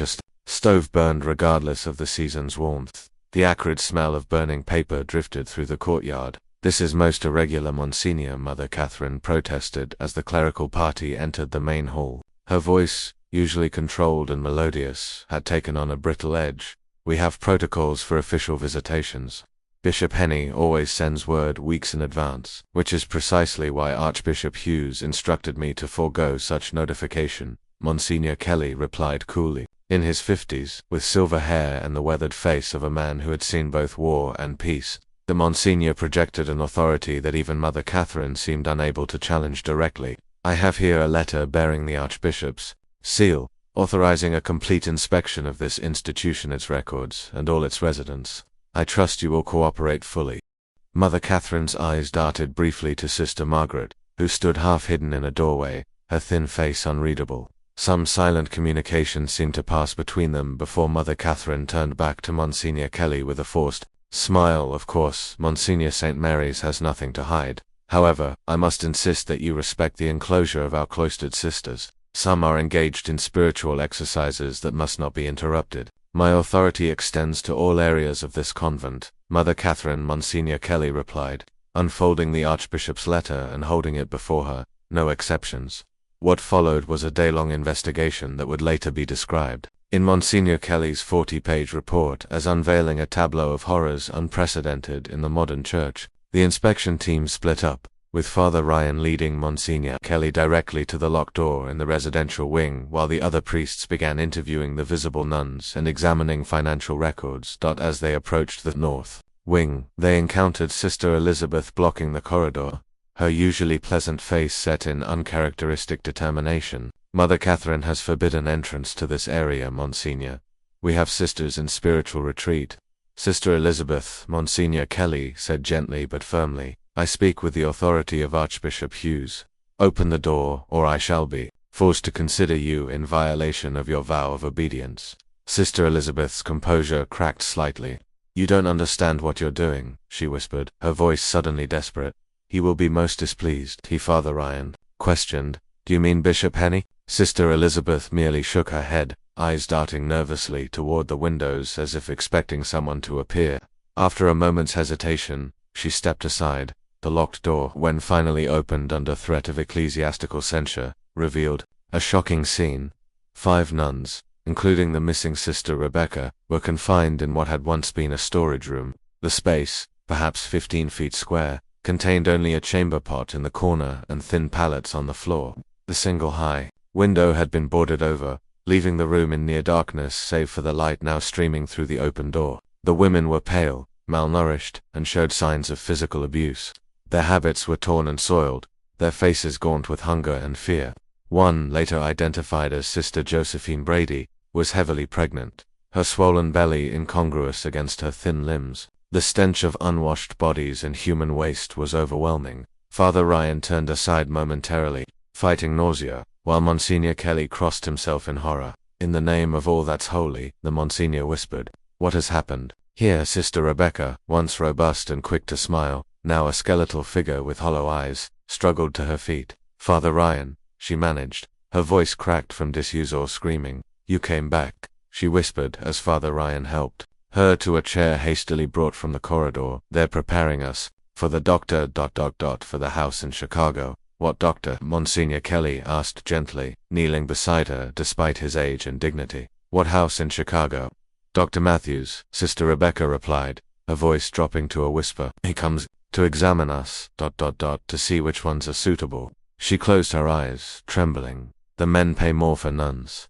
stove burned regardless of the season's warmth. The acrid smell of burning paper drifted through the courtyard. "This is most irregular, Monsignor," Mother Catherine protested as the clerical party entered the main hall. Her voice, usually controlled and melodious, had taken on a brittle edge. "We have protocols for official visitations. Bishop Henny always sends word weeks in advance, which is precisely why Archbishop Hughes instructed me to forego such notification," Monsignor Kelly replied coolly. In his 50s, with silver hair and the weathered face of a man who had seen both war and peace, the Monsignor projected an authority that even Mother Catherine seemed unable to challenge directly. "I have here a letter bearing the Archbishop's seal, authorizing a complete inspection of this institution, its records, and all its residents. I trust you will cooperate fully." Mother Catherine's eyes darted briefly to Sister Margaret, who stood half hidden in a doorway, her thin face unreadable. Some silent communication seemed to pass between them before Mother Catherine turned back to Monsignor Kelly with a forced smile. "Of course, Monsignor St. Mary's has nothing to hide. However, I must insist that you respect the enclosure of our cloistered sisters. Some are engaged in spiritual exercises that must not be interrupted. My authority extends to all areas of this convent." Mother Catherine, Monsignor Kelly replied, unfolding the Archbishop's letter and holding it before her. "No exceptions." What followed was a day-long investigation that would later be described in Monsignor Kelly's 40-page report as unveiling a tableau of horrors unprecedented in the modern church. The inspection team split up, with Father Ryan leading Monsignor Kelly directly to the locked door in the residential wing, while the other priests began interviewing the visible nuns and examining financial records. As they approached the north wing, they encountered Sister Elizabeth blocking the corridor, her usually pleasant face set in uncharacteristic determination. "Mother Catherine has forbidden entrance to this area, Monsignor. We have sisters in spiritual retreat." "Sister Elizabeth," Monsignor Kelly said gently but firmly, "I speak with the authority of Archbishop Hughes. Open the door, or I shall be forced to consider you in violation of your vow of obedience." Sister Elizabeth's composure cracked slightly. "You don't understand what you're doing," she whispered, her voice suddenly desperate. "He will be most displeased." Father Ryan questioned, "Do you mean Bishop Henny?" Sister Elizabeth merely shook her head, eyes darting nervously toward the windows as if expecting someone to appear. After a moment's hesitation, she stepped aside. The locked door, when finally opened under threat of ecclesiastical censure, revealed a shocking scene. 5 nuns, including the missing Sister Rebecca, were confined in what had once been a storage room. The space, perhaps 15 feet square, contained only a chamber pot in the corner and thin pallets on the floor. The single high window had been boarded over, leaving the room in near darkness save for the light now streaming through the open door. The women were pale, malnourished, and showed signs of physical abuse. Their habits were torn and soiled, their faces gaunt with hunger and fear. One, later identified as Sister Josephine Brady, was heavily pregnant, her swollen belly incongruous against her thin limbs. The stench of unwashed bodies and human waste was overwhelming. Father Ryan turned aside momentarily, fighting nausea, while Monsignor Kelly crossed himself in horror. "In the name of all that's holy," the Monsignor whispered, "what has happened?" Here Sister Rebecca, once robust and quick to smile, now a skeletal figure with hollow eyes, struggled to her feet. "Father Ryan," she managed, her voice cracked from disuse or screaming. "You came back," she whispered as Father Ryan helped her to a chair hastily brought from the corridor. "They're preparing us for the doctor... for the house in Chicago." "What doctor?" Monsignor Kelly asked gently, kneeling beside her despite his age and dignity. "What house in Chicago?" "Dr. Matthews," Sister Rebecca replied, her voice dropping to a whisper. "He comes to examine us... to see which ones are suitable." She closed her eyes, trembling. "The men pay more for nuns...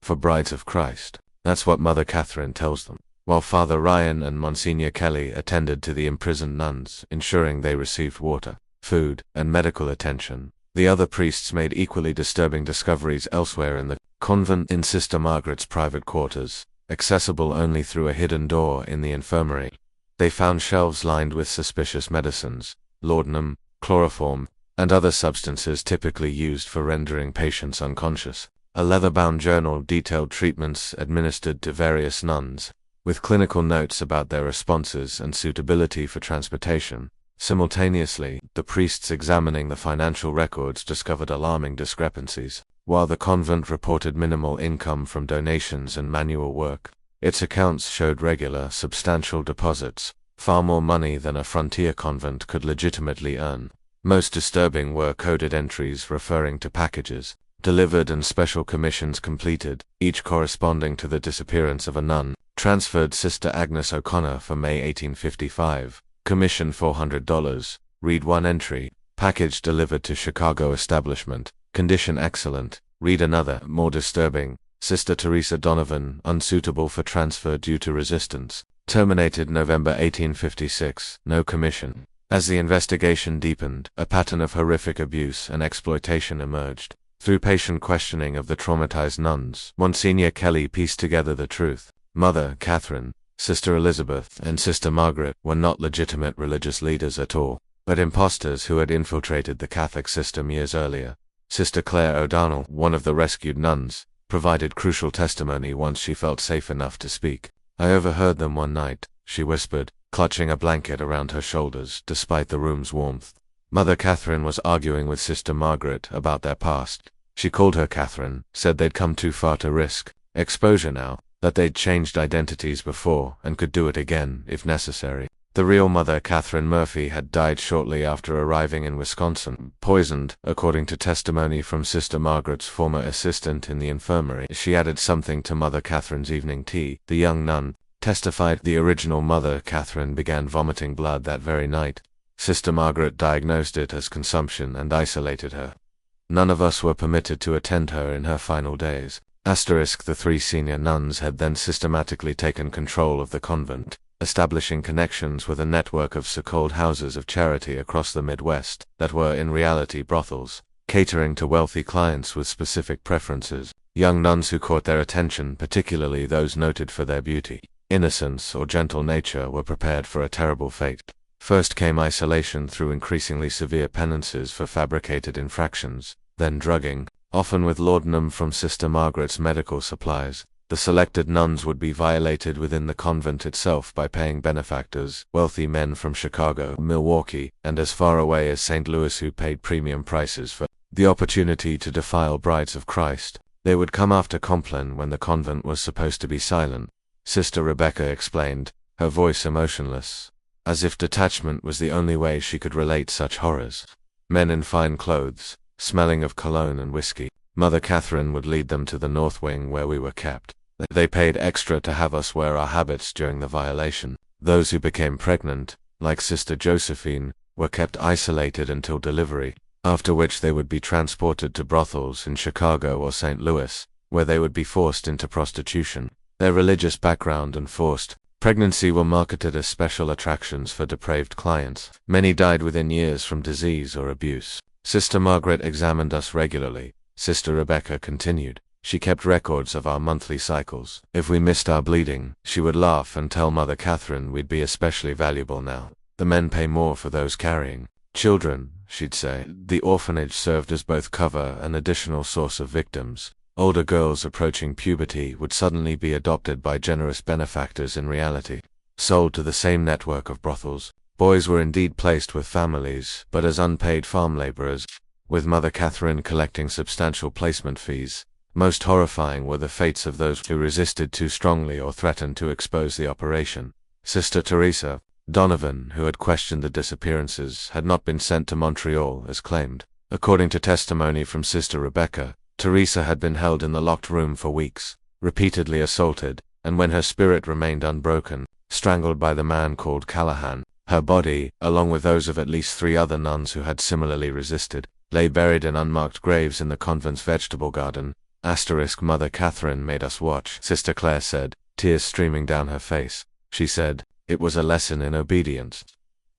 for brides of Christ. That's what Mother Catherine tells them." while Father Ryan and Monsignor Kelly attended to the imprisoned nuns, ensuring they received water, food, and medical attention. The other priests made equally disturbing discoveries elsewhere in the convent. In Sister Margaret's private quarters, accessible only through a hidden door in the infirmary, they found shelves lined with suspicious medicines, laudanum, chloroform, and other substances typically used for rendering patients unconscious. A leather-bound journal detailed treatments administered to various nuns, with clinical notes about their responses and suitability for transportation. Simultaneously, the priests examining the financial records discovered alarming discrepancies. While the convent reported minimal income from donations and manual work, its accounts showed regular, substantial deposits, far more money than a frontier convent could legitimately earn. Most disturbing were coded entries referring to packages delivered and special commissions completed, each corresponding to the disappearance of a nun. Transferred Sister Agnes O'Connor for May 1855. Commission $400. Read one entry. Package delivered to Chicago establishment. Condition excellent. Read another, more disturbing. Sister Teresa Donovan, unsuitable for transfer due to resistance. Terminated November 1856. No commission. As the investigation deepened, a pattern of horrific abuse and exploitation emerged. Through patient questioning of the traumatized nuns, Monsignor Kelly pieced together the truth. Mother Catherine, Sister Elizabeth, and Sister Margaret were not legitimate religious leaders at all, but impostors who had infiltrated the Catholic system years earlier. Sister Claire O'Donnell, one of the rescued nuns, provided crucial testimony once she felt safe enough to speak. I overheard them one night, she whispered, clutching a blanket around her shoulders despite the room's warmth. Mother Catherine was arguing with Sister Margaret about their past. She called her Catherine, said they'd come too far to risk exposure now, that they'd changed identities before and could do it again if necessary. The real Mother Catherine Murphy had died shortly after arriving in Wisconsin, poisoned, according to testimony from Sister Margaret's former assistant in the infirmary. She added something to Mother Catherine's evening tea. The young nun testified the original Mother Catherine began vomiting blood that very night. Sister Margaret diagnosed it as consumption and isolated her. None of us were permitted to attend her in her final days. The 3 senior nuns had then systematically taken control of the convent, establishing connections with a network of so-called houses of charity across the Midwest that were in reality brothels, catering to wealthy clients with specific preferences. Young nuns who caught their attention, particularly those noted for their beauty, innocence, or gentle nature, were prepared for a terrible fate. First came isolation through increasingly severe penances for fabricated infractions, then drugging, often with laudanum from Sister Margaret's medical supplies. The selected nuns would be violated within the convent itself by paying benefactors, wealthy men from Chicago, Milwaukee, and as far away as St. Louis who paid premium prices for the opportunity to defile brides of Christ. They would come after Compline when the convent was supposed to be silent. Sister Rebecca explained, her voice emotionless, as if detachment was the only way she could relate such horrors. Men in fine clothes, smelling of cologne and whiskey. Mother Catherine would lead them to the north wing where we were kept. They paid extra to have us wear our habits during the violation. Those who became pregnant, like Sister Josephine, were kept isolated until delivery, after which they would be transported to brothels in Chicago or St. Louis, where they would be forced into prostitution. Their religious background and forced pregnancy were marketed as special attractions for depraved clients. Many died within years from disease or abuse. Sister Margaret examined us regularly. Sister Rebecca continued. She kept records of our monthly cycles. If we missed our bleeding, she would laugh and tell Mother Catherine we'd be especially valuable now. The men pay more for those carrying children, she'd say. The orphanage served as both cover and additional source of victims. Older girls approaching puberty would suddenly be adopted by generous benefactors in reality, sold to the same network of brothels. Boys were indeed placed with families, but as unpaid farm laborers, with Mother Catherine collecting substantial placement fees. Most horrifying were the fates of those who resisted too strongly or threatened to expose the operation. Sister Teresa Donovan, who had questioned the disappearances, had not been sent to Montreal as claimed. According to testimony from Sister Rebecca, Teresa had been held in the locked room for weeks, repeatedly assaulted, and when her spirit remained unbroken, strangled by the man called Callahan. Her body, along with those of at least 3 other nuns who had similarly resisted, lay buried in unmarked graves in the convent's vegetable garden. Mother Catherine made us watch, Sister Claire said, tears streaming down her face. She said, "It was a lesson in obedience."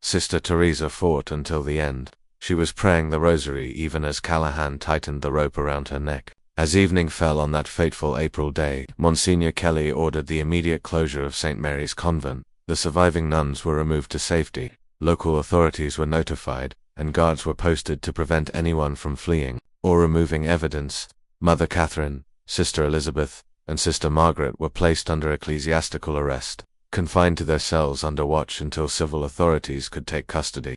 Sister Teresa fought until the end. She was praying the rosary even as Callahan tightened the rope around her neck. As evening fell on that fateful April day, Monsignor Kelly ordered the immediate closure of St. Mary's Convent. The surviving nuns were removed to safety. Local authorities were notified, and guards were posted to prevent anyone from fleeing or removing evidence. Mother Catherine, Sister Elizabeth, and Sister Margaret were placed under ecclesiastical arrest, confined to their cells under watch until civil authorities could take custody.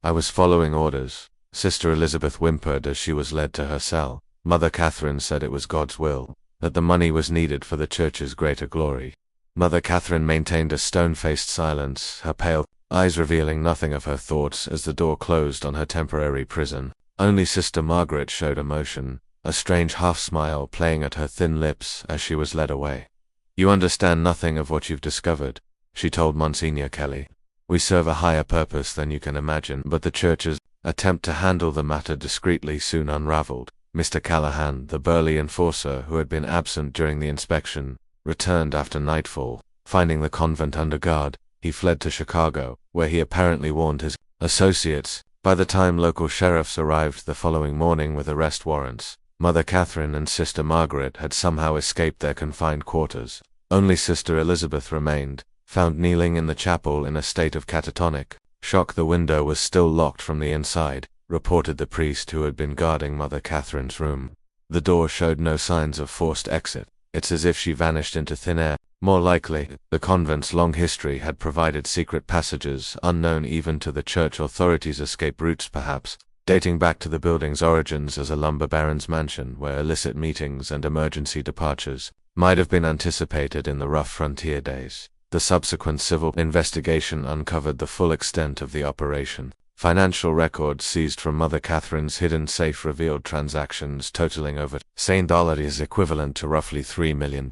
"I was following orders," Sister Elizabeth whimpered as she was led to her cell. Mother Catherine said it was God's will, that the money was needed for the church's greater glory. Mother Catherine maintained a stone-faced silence, her pale eyes revealing nothing of her thoughts as the door closed on her temporary prison. Only Sister Margaret showed emotion, a strange half-smile playing at her thin lips as she was led away. "You understand nothing of what you've discovered," she told Monsignor Kelly. "We serve a higher purpose than you can imagine, but the church's attempt to handle the matter discreetly soon unraveled." Mr. Callahan, the burly enforcer who had been absent during the inspection, returned after nightfall. Finding the convent under guard, he fled to Chicago, where he apparently warned his associates. By the time local sheriffs arrived the following morning with arrest warrants, Mother Catherine and Sister Margaret had somehow escaped their confined quarters. Only Sister Elizabeth remained, found kneeling in the chapel in a state of catatonic shock. The window was still locked from the inside, reported the priest who had been guarding Mother Catherine's room. The door showed no signs of forced exit. "It's as if she vanished into thin air." More likely, the convent's long history had provided secret passages unknown even to the church authorities, escape routes perhaps, dating back to the building's origins as a lumber baron's mansion where illicit meetings and emergency departures might have been anticipated in the rough frontier days. The subsequent civil investigation uncovered the full extent of the operation. Financial records seized from Mother Catherine's hidden safe revealed transactions totaling over $10 equivalent to roughly $3 million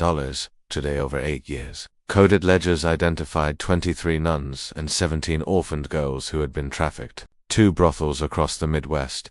today over 8 years. Coded ledgers identified 23 nuns and 17 orphaned girls who had been trafficked. 2 brothels across the Midwest.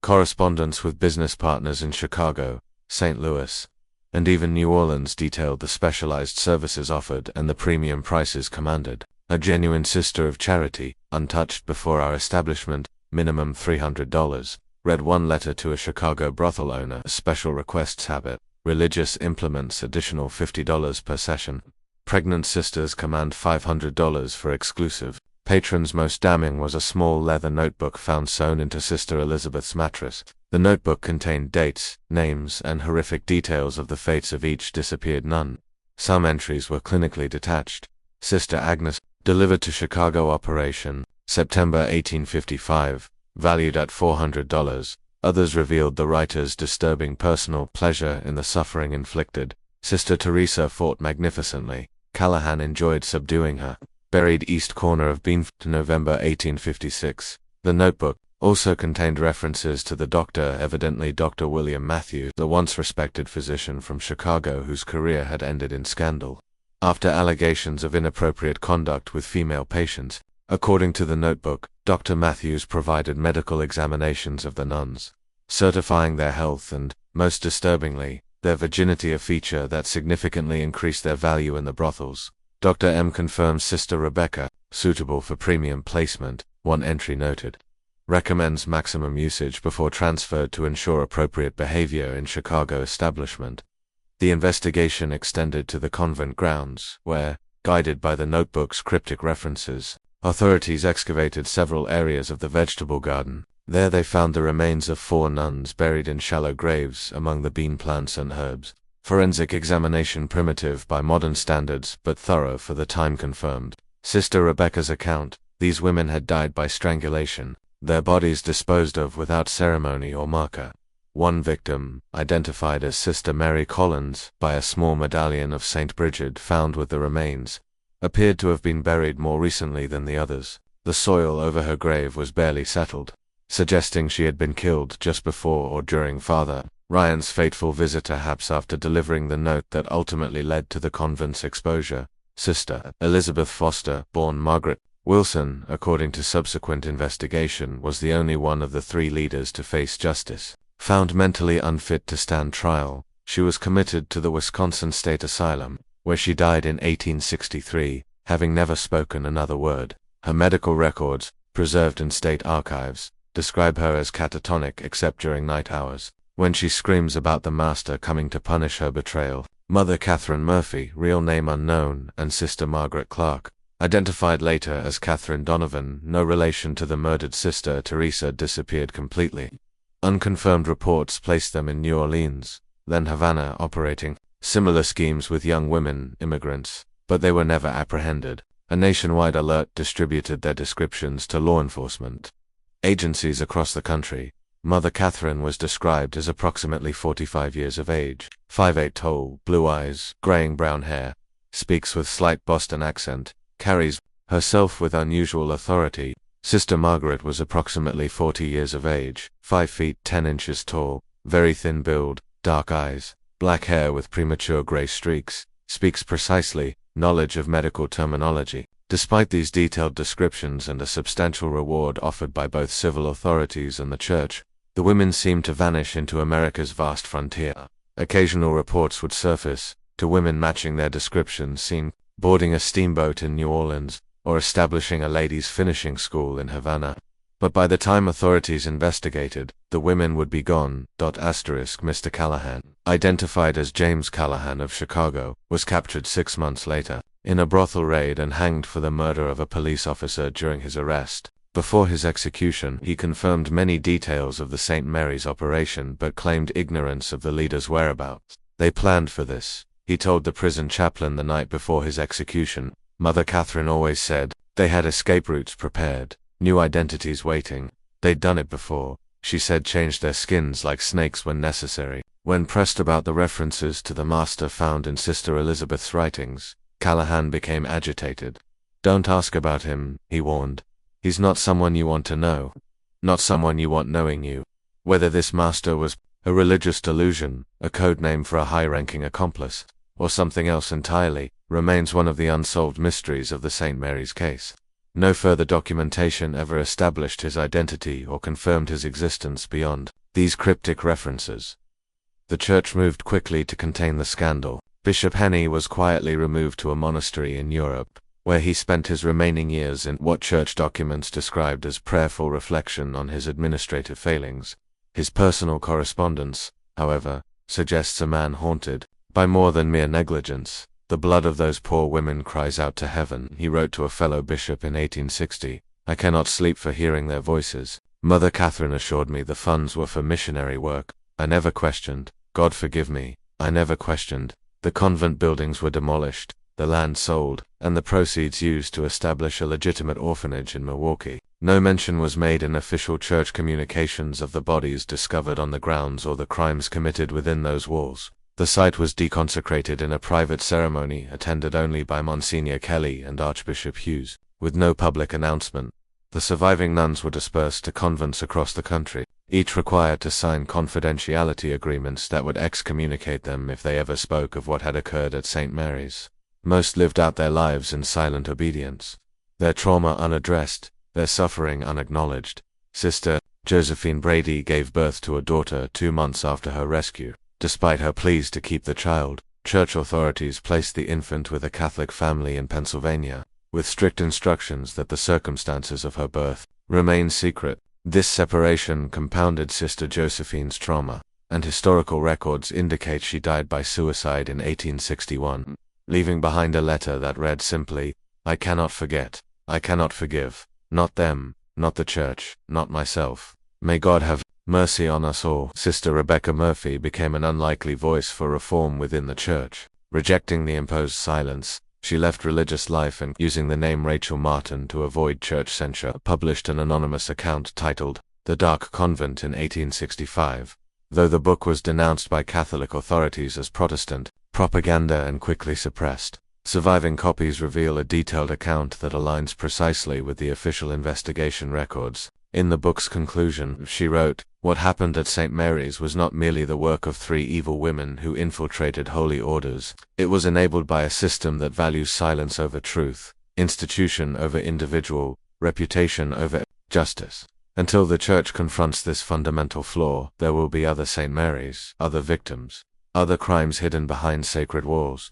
Correspondence with business partners in Chicago, St. Louis, and even New Orleans detailed the specialized services offered and the premium prices commanded. "A genuine sister of charity, untouched before our establishment, minimum $300, read one letter to a Chicago brothel owner. Special requests habit, religious implements additional $50 per session. Pregnant sisters command $500 for exclusive. Patrons most damning was a small leather notebook found sewn into Sister Elizabeth's mattress. The notebook contained dates, names, and horrific details of the fates of each disappeared nun. Some entries were clinically detached. Sister Agnes, delivered to Chicago Operation, September 1855, valued at $400. Others revealed the writer's disturbing personal pleasure in the suffering inflicted. Sister Teresa fought magnificently. Callahan enjoyed subduing her. Buried east corner of Bean, November 1856. The notebook also contained references to the doctor, evidently Dr. William Matthews, the once respected physician from Chicago whose career had ended in scandal after allegations of inappropriate conduct with female patients. According to the notebook, Dr. Matthews provided medical examinations of the nuns, certifying their health and, most disturbingly, their virginity, a feature that significantly increased their value in the brothels. Dr. M confirms Sister Rebecca, suitable for premium placement, one entry noted. Recommends maximum usage before transferred to ensure appropriate behavior in Chicago establishment. The investigation extended to the convent grounds, where, guided by the notebook's cryptic references, authorities excavated several areas of the vegetable garden. There they found the remains of 4 nuns buried in shallow graves among the bean plants and herbs. Forensic examination, primitive by modern standards but thorough for the time, confirmed Sister Rebecca's account. These women had died by strangulation, their bodies disposed of without ceremony or marker. One victim, identified as Sister Mary Collins by a small medallion of St. Bridget found with the remains, appeared to have been buried more recently than the others. The soil over her grave was barely settled, suggesting she had been killed just before or during Father Ryan's fateful visit, perhaps after delivering the note that ultimately led to the convent's exposure. Sister Elizabeth Foster, born Margaret Wilson, according to subsequent investigation, was the only one of the 3 leaders to face justice. Found mentally unfit to stand trial, she was committed to the Wisconsin State Asylum, where she died in 1863, having never spoken another word. Her medical records, preserved in state archives, describe her as catatonic except during night hours, when she screams about the master coming to punish her betrayal. Mother Catherine Murphy, real name unknown, and Sister Margaret Clark, identified later as Catherine Donovan, no relation to the murdered Sister Teresa, disappeared completely. Unconfirmed reports placed them in New Orleans, then Havana, operating similar schemes with young women, immigrants, but they were never apprehended. A nationwide alert distributed their descriptions to law enforcement agencies across the country. Mother Catherine was described as approximately 45 years of age, 5'8" tall, blue eyes, graying brown hair, speaks with slight Boston accent, carries herself with unusual authority. Sister Margaret was approximately 40 years of age, 5 feet 10 inches tall, very thin build, dark eyes, black hair with premature gray streaks, speaks precisely, knowledge of medical terminology. Despite these detailed descriptions and a substantial reward offered by both civil authorities and the church, the women seemed to vanish into America's vast frontier. Occasional reports would surface, to women matching their descriptions seen boarding a steamboat in New Orleans, or establishing a ladies' finishing school in Havana. But by the time authorities investigated, the women would be gone. Mr. Callahan, identified as James Callahan of Chicago, was captured 6 months later, in a brothel raid and hanged for the murder of a police officer during his arrest. Before his execution, he confirmed many details of the St. Mary's operation but claimed ignorance of the leader's whereabouts. They planned for this, he told the prison chaplain the night before his execution. Mother Catherine always said, they had escape routes prepared, new identities waiting. They'd done it before, she said, changed their skins like snakes when necessary. When pressed about the references to the master found in Sister Elizabeth's writings, Callahan became agitated. Don't ask about him, he warned. He's not someone you want to know. Not someone you want knowing you. Whether this master was a religious delusion, a code name for a high-ranking accomplice, or something else entirely, remains one of the unsolved mysteries of the St. Mary's case. No further documentation ever established his identity or confirmed his existence beyond these cryptic references. The church moved quickly to contain the scandal. Bishop Henney was quietly removed to a monastery in Europe, where he spent his remaining years in what church documents described as prayerful reflection on his administrative failings. His personal correspondence, however, suggests a man haunted by more than mere negligence. The blood of those poor women cries out to heaven, he wrote to a fellow bishop in 1860. I cannot sleep for hearing their voices. Mother Catherine assured me the funds were for missionary work. I never questioned. God forgive me, I never questioned. The convent buildings were demolished, the land sold, and the proceeds used to establish a legitimate orphanage in Milwaukee. No mention was made in official church communications of the bodies discovered on the grounds or the crimes committed within those walls. The site was deconsecrated in a private ceremony attended only by Monsignor Kelly and Archbishop Hughes, with no public announcement. The surviving nuns were dispersed to convents across the country, each required to sign confidentiality agreements that would excommunicate them if they ever spoke of what had occurred at St. Mary's. Most lived out their lives in silent obedience, their trauma unaddressed, their suffering unacknowledged. Sister Josephine Brady gave birth to a daughter 2 months after her rescue. Despite her pleas to keep the child, church authorities placed the infant with a Catholic family in Pennsylvania, with strict instructions that the circumstances of her birth remain secret. This separation compounded Sister Josephine's trauma, and historical records indicate she died by suicide in 1861, leaving behind a letter that read simply, I cannot forget, I cannot forgive, not them, not the church, not myself. May God have mercy on us all. Sister Rebecca Murphy became an unlikely voice for reform within the church. Rejecting the imposed silence, she left religious life and, using the name Rachel Martin to avoid church censure, published an anonymous account titled The Dark Convent in 1865. Though the book was denounced by Catholic authorities as Protestant propaganda and quickly suppressed, surviving copies reveal a detailed account that aligns precisely with the official investigation records. In the book's conclusion, she wrote, what happened at St. Mary's was not merely the work of 3 evil women who infiltrated holy orders. It was enabled by a system that values silence over truth, institution over individual, reputation over justice. Until the church confronts this fundamental flaw, there will be other St. Mary's, other victims, other crimes hidden behind sacred walls.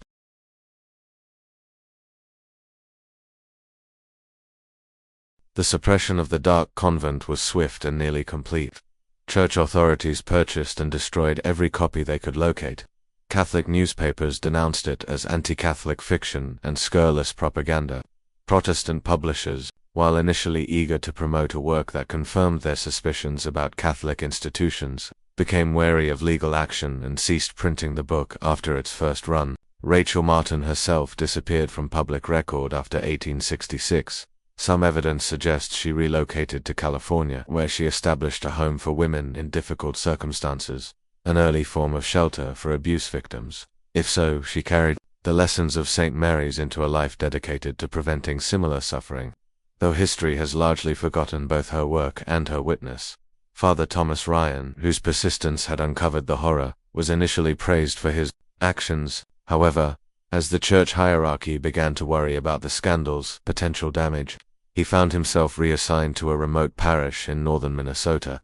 The suppression of the dark convent was swift and nearly complete. Church authorities purchased and destroyed every copy they could locate. Catholic newspapers denounced it as anti-Catholic fiction and scurrilous propaganda. Protestant publishers, while initially eager to promote a work that confirmed their suspicions about Catholic institutions, became wary of legal action and ceased printing the book after its first run. Rachel Martin herself disappeared from public record after 1866. Some evidence suggests she relocated to California, where she established a home for women in difficult circumstances, an early form of shelter for abuse victims. If so, she carried the lessons of St. Mary's into a life dedicated to preventing similar suffering. Though history has largely forgotten both her work and her witness, Father Thomas Ryan, whose persistence had uncovered the horror, was initially praised for his actions. However, as the church hierarchy began to worry about the scandal's potential damage, he found himself reassigned to a remote parish in northern Minnesota.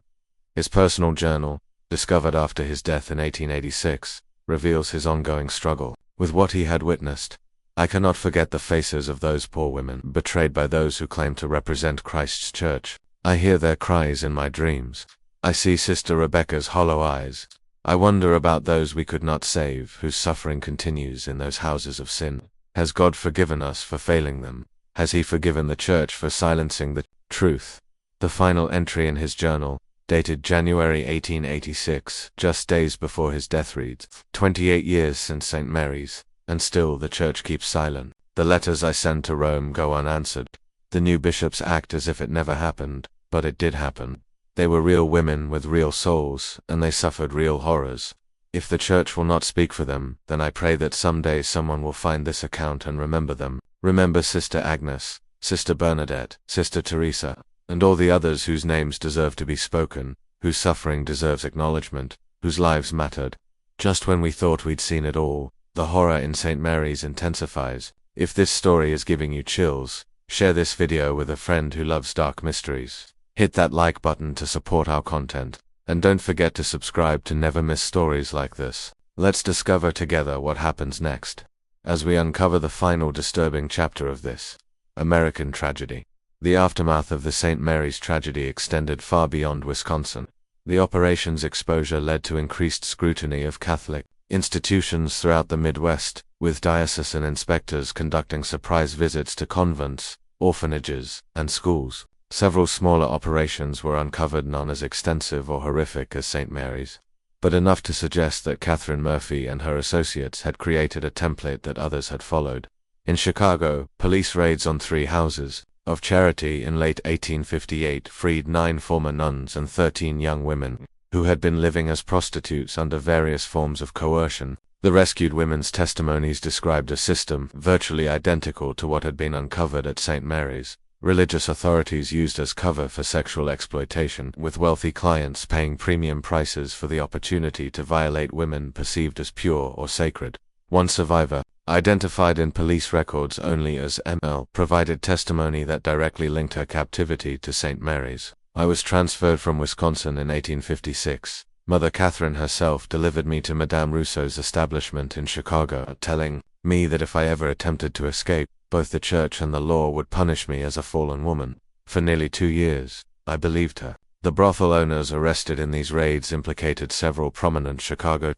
His personal journal, discovered after his death in 1886, reveals his ongoing struggle with what he had witnessed. "I cannot forget the faces of those poor women betrayed by those who claim to represent Christ's church. I hear their cries in my dreams. I see Sister Rebecca's hollow eyes. I wonder about those we could not save, whose suffering continues in those houses of sin. Has God forgiven us for failing them? Has he forgiven the church for silencing the truth?" The final entry in his journal, dated January 1886, just days before his death, reads, 28 years since St. Mary's, and still the church keeps silent. The letters I send to Rome go unanswered. The new bishops act as if it never happened, but it did happen. They were real women with real souls, and they suffered real horrors. If the church will not speak for them, then I pray that someday someone will find this account and remember them. Remember Sister Agnes, Sister Bernadette, Sister Teresa, and all the others whose names deserve to be spoken, whose suffering deserves acknowledgement, whose lives mattered. Just when we thought we'd seen it all, the horror in St. Mary's intensifies. If this story is giving you chills, share this video with a friend who loves dark mysteries. Hit that like button to support our content, and don't forget to subscribe to never miss stories like this. Let's discover together what happens next, as we uncover the final disturbing chapter of this American tragedy. The aftermath of the St. Mary's tragedy extended far beyond Wisconsin. The operation's exposure led to increased scrutiny of Catholic institutions throughout the Midwest, with diocesan inspectors conducting surprise visits to convents, orphanages, and schools. Several smaller operations were uncovered, none as extensive or horrific as St. Mary's, but enough to suggest that Catherine Murphy and her associates had created a template that others had followed. In Chicago, police raids on 3 houses of charity in late 1858 freed 9 former nuns and 13 young women who had been living as prostitutes under various forms of coercion. The rescued women's testimonies described a system virtually identical to what had been uncovered at St. Mary's. Religious authorities used as cover for sexual exploitation, with wealthy clients paying premium prices for the opportunity to violate women perceived as pure or sacred. One survivor, identified in police records only as ML, provided testimony that directly linked her captivity to St. Mary's. "I was transferred from Wisconsin in 1856. Mother Catherine herself delivered me to Madame Rousseau's establishment in Chicago, telling me that if I ever attempted to escape, both the church and the law would punish me as a fallen woman. For nearly 2 years, I believed her." The brothel owners arrested in these raids implicated several prominent Chicago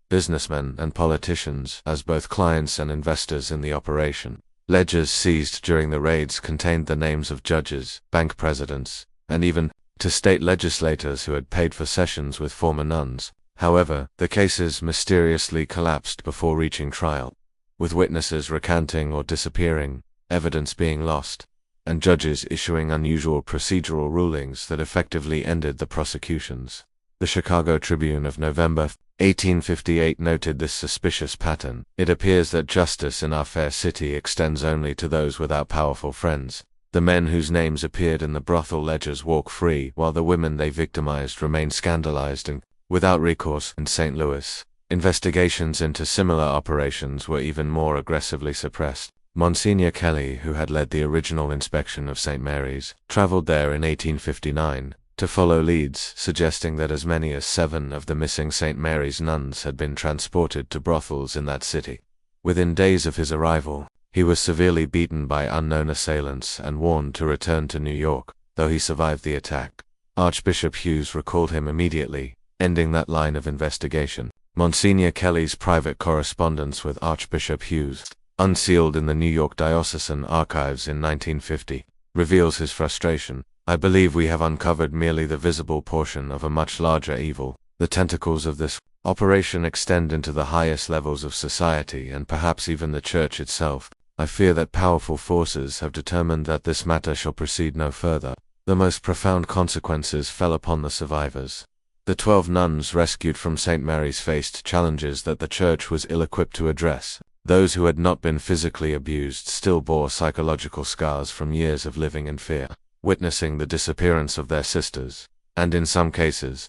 businessmen and politicians as both clients and investors in the operation. Ledgers seized during the raids contained the names of judges, bank presidents, and even to state legislators who had paid for sessions with former nuns. However, the cases mysteriously collapsed before reaching trial, with witnesses recanting or disappearing, evidence being lost, and judges issuing unusual procedural rulings that effectively ended the prosecutions. The Chicago Tribune of November 1858 noted this suspicious pattern. "It appears that justice in our fair city extends only to those without powerful friends. The men whose names appeared in the brothel ledgers walk free, while the women they victimized remain scandalized and without recourse." In St. Louis, investigations into similar operations were even more aggressively suppressed. Monsignor Kelly, who had led the original inspection of St. Mary's, traveled there in 1859 to follow leads suggesting that as many as 7 of the missing St. Mary's nuns had been transported to brothels in that city. Within days of his arrival, He was severely beaten by unknown assailants and warned to return to New York, though he survived the attack. Archbishop Hughes recalled him immediately, ending that line of investigation. Monsignor Kelly's private correspondence with Archbishop Hughes, unsealed in the New York Diocesan Archives in 1950, reveals his frustration. "I believe we have uncovered merely the visible portion of a much larger evil. The tentacles of this operation extend into the highest levels of society and perhaps even the Church itself. I fear that powerful forces have determined that this matter shall proceed no further." The most profound consequences fell upon the survivors. The 12 nuns rescued from St. Mary's faced challenges that the Church was ill-equipped to address. Those who had not been physically abused still bore psychological scars from years of living in fear, witnessing the disappearance of their sisters, and in some cases,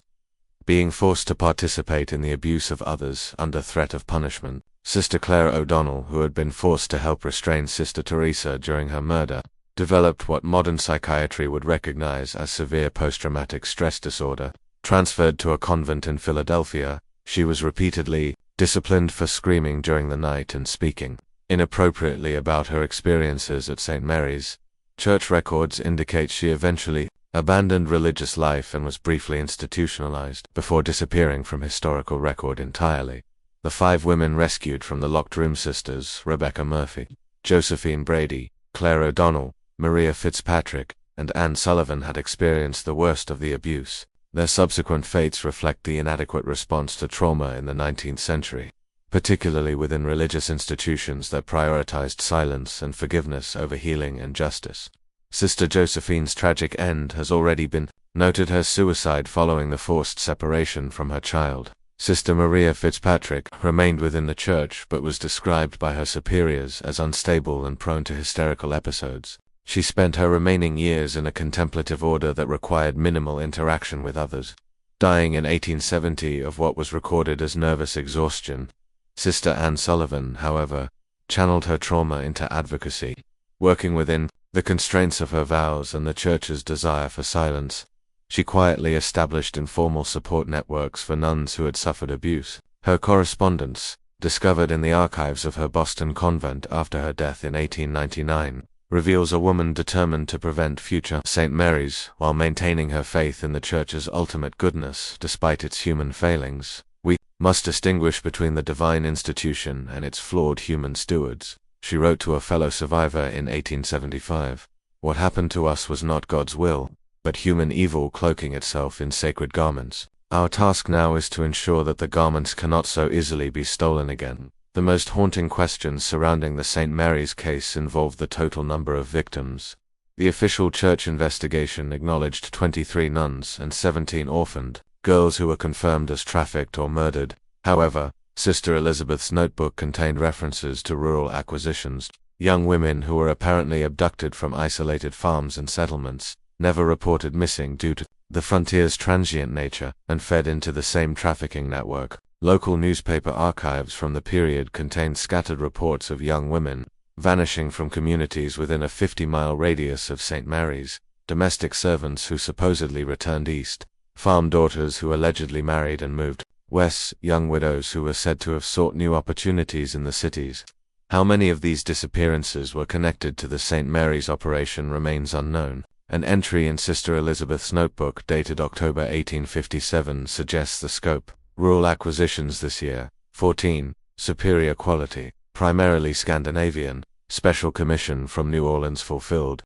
being forced to participate in the abuse of others under threat of punishment. Sister Claire O'Donnell, who had been forced to help restrain Sister Teresa during her murder, developed what modern psychiatry would recognize as severe post-traumatic stress disorder. Transferred to a convent in Philadelphia, she was repeatedly disciplined for screaming during the night and speaking inappropriately about her experiences at St. Mary's. Church records indicate she eventually abandoned religious life and was briefly institutionalized before disappearing from historical record entirely. The 5 women rescued from the locked room sisters, Rebecca Murphy, Josephine Brady, Claire O'Donnell, Maria Fitzpatrick, and Anne Sullivan, had experienced the worst of the abuse. Their subsequent fates reflect the inadequate response to trauma in the 19th century, particularly within religious institutions that prioritized silence and forgiveness over healing and justice. Sister Josephine's tragic end has already been noted: her suicide following the forced separation from her child. Sister Maria Fitzpatrick remained within the Church but was described by her superiors as unstable and prone to hysterical episodes. She spent her remaining years in a contemplative order that required minimal interaction with others, dying in 1870 of what was recorded as nervous exhaustion. Sister Anne Sullivan, however, channeled her trauma into advocacy, working within the constraints of her vows and the Church's desire for silence. She quietly established informal support networks for nuns who had suffered abuse. Her correspondence, discovered in the archives of her Boston convent after her death in 1899, reveals a woman determined to prevent future St. Mary's while maintaining her faith in the Church's ultimate goodness despite its human failings. "We must distinguish between the divine institution and its flawed human stewards," she wrote to a fellow survivor in 1875. "What happened to us was not God's will, but human evil cloaking itself in sacred garments. Our task now is to ensure that the garments cannot so easily be stolen again." The most haunting questions surrounding the St. Mary's case involved the total number of victims. The official Church investigation acknowledged 23 nuns and 17 orphaned girls who were confirmed as trafficked or murdered. However, Sister Elizabeth's notebook contained references to rural acquisitions. Young women who were apparently abducted from isolated farms and settlements, never reported missing due to the frontier's transient nature, and fed into the same trafficking network. Local newspaper archives from the period contained scattered reports of young women vanishing from communities within a 50-mile radius of St. Mary's, domestic servants who supposedly returned east, farm daughters who allegedly married and moved west, young widows who were said to have sought new opportunities in the cities. How many of these disappearances were connected to the St. Mary's operation remains unknown. An entry in Sister Elizabeth's notebook dated October 1857 suggests the scope. Rural acquisitions this year, 14, superior quality, primarily Scandinavian, special commission from New Orleans fulfilled.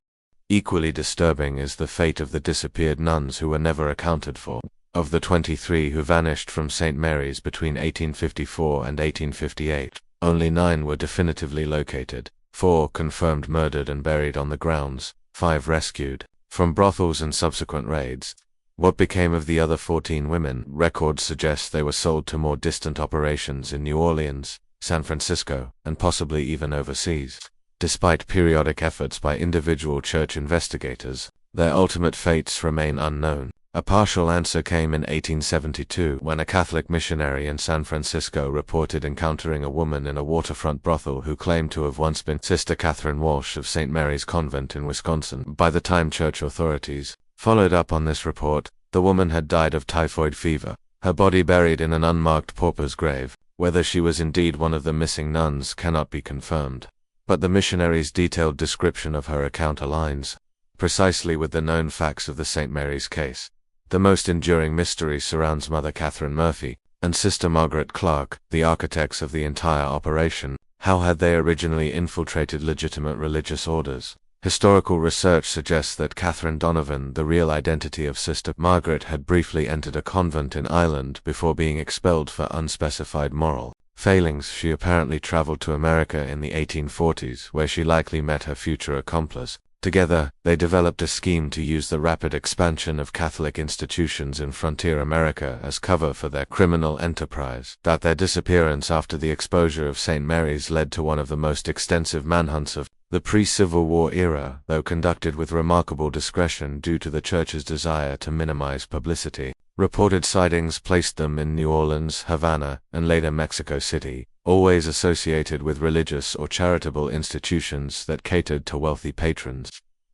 Equally disturbing is the fate of the disappeared nuns who were never accounted for. Of the 23 who vanished from St. Mary's between 1854 and 1858, only 9 were definitively located, 4 confirmed murdered and buried on the grounds, 5 rescued from brothels and subsequent raids. What became of the other 14 women? Records suggest they were sold to more distant operations in New Orleans, San Francisco, and possibly even overseas. Despite periodic efforts by individual Church investigators, their ultimate fates remain unknown. A partial answer came in 1872 when a Catholic missionary in San Francisco reported encountering a woman in a waterfront brothel who claimed to have once been Sister Catherine Walsh of St. Mary's Convent in Wisconsin. By the time Church authorities followed up on this report, the woman had died of typhoid fever, her body buried in an unmarked pauper's grave. Whether she was indeed one of the missing nuns cannot be confirmed. but the missionaries' detailed description of her account aligns precisely with the known facts of the St. Mary's case. The most enduring mystery surrounds Mother Catherine Murphy and Sister Margaret Clark, the architects of the entire operation. How had they originally infiltrated legitimate religious orders? Historical research suggests that Catherine Donovan, the real identity of Sister Margaret, had briefly entered a convent in Ireland before being expelled for unspecified moral failings. She apparently traveled to America in the 1840s, where she likely met her future accomplice. Together, they developed a scheme to use the rapid expansion of Catholic institutions in frontier America as cover for their criminal enterprise. That their disappearance after the exposure of St. Mary's led to one of the most extensive manhunts of the pre-Civil War era, though conducted with remarkable discretion due to the Church's desire to minimize publicity. Reported sightings placed them in New Orleans, Havana, and later Mexico City, always associated with religious or charitable institutions that catered to wealthy patrons.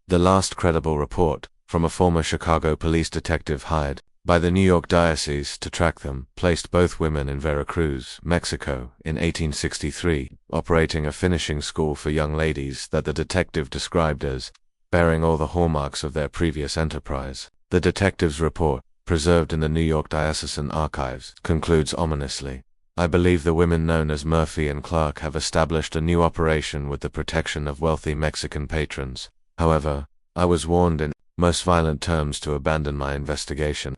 The last credible report, from a former Chicago police detective hired by the New York Diocese to track them, placed both women in Veracruz, Mexico, in 1863, operating a finishing school for young ladies that the detective described as bearing all the hallmarks of their previous enterprise. The detective's report, preserved in the New York Diocesan Archives, concludes ominously. I believe the women known as Murphy and Clark have established a new operation with the protection of wealthy Mexican patrons. However, I was warned in most violent terms to abandon my investigation.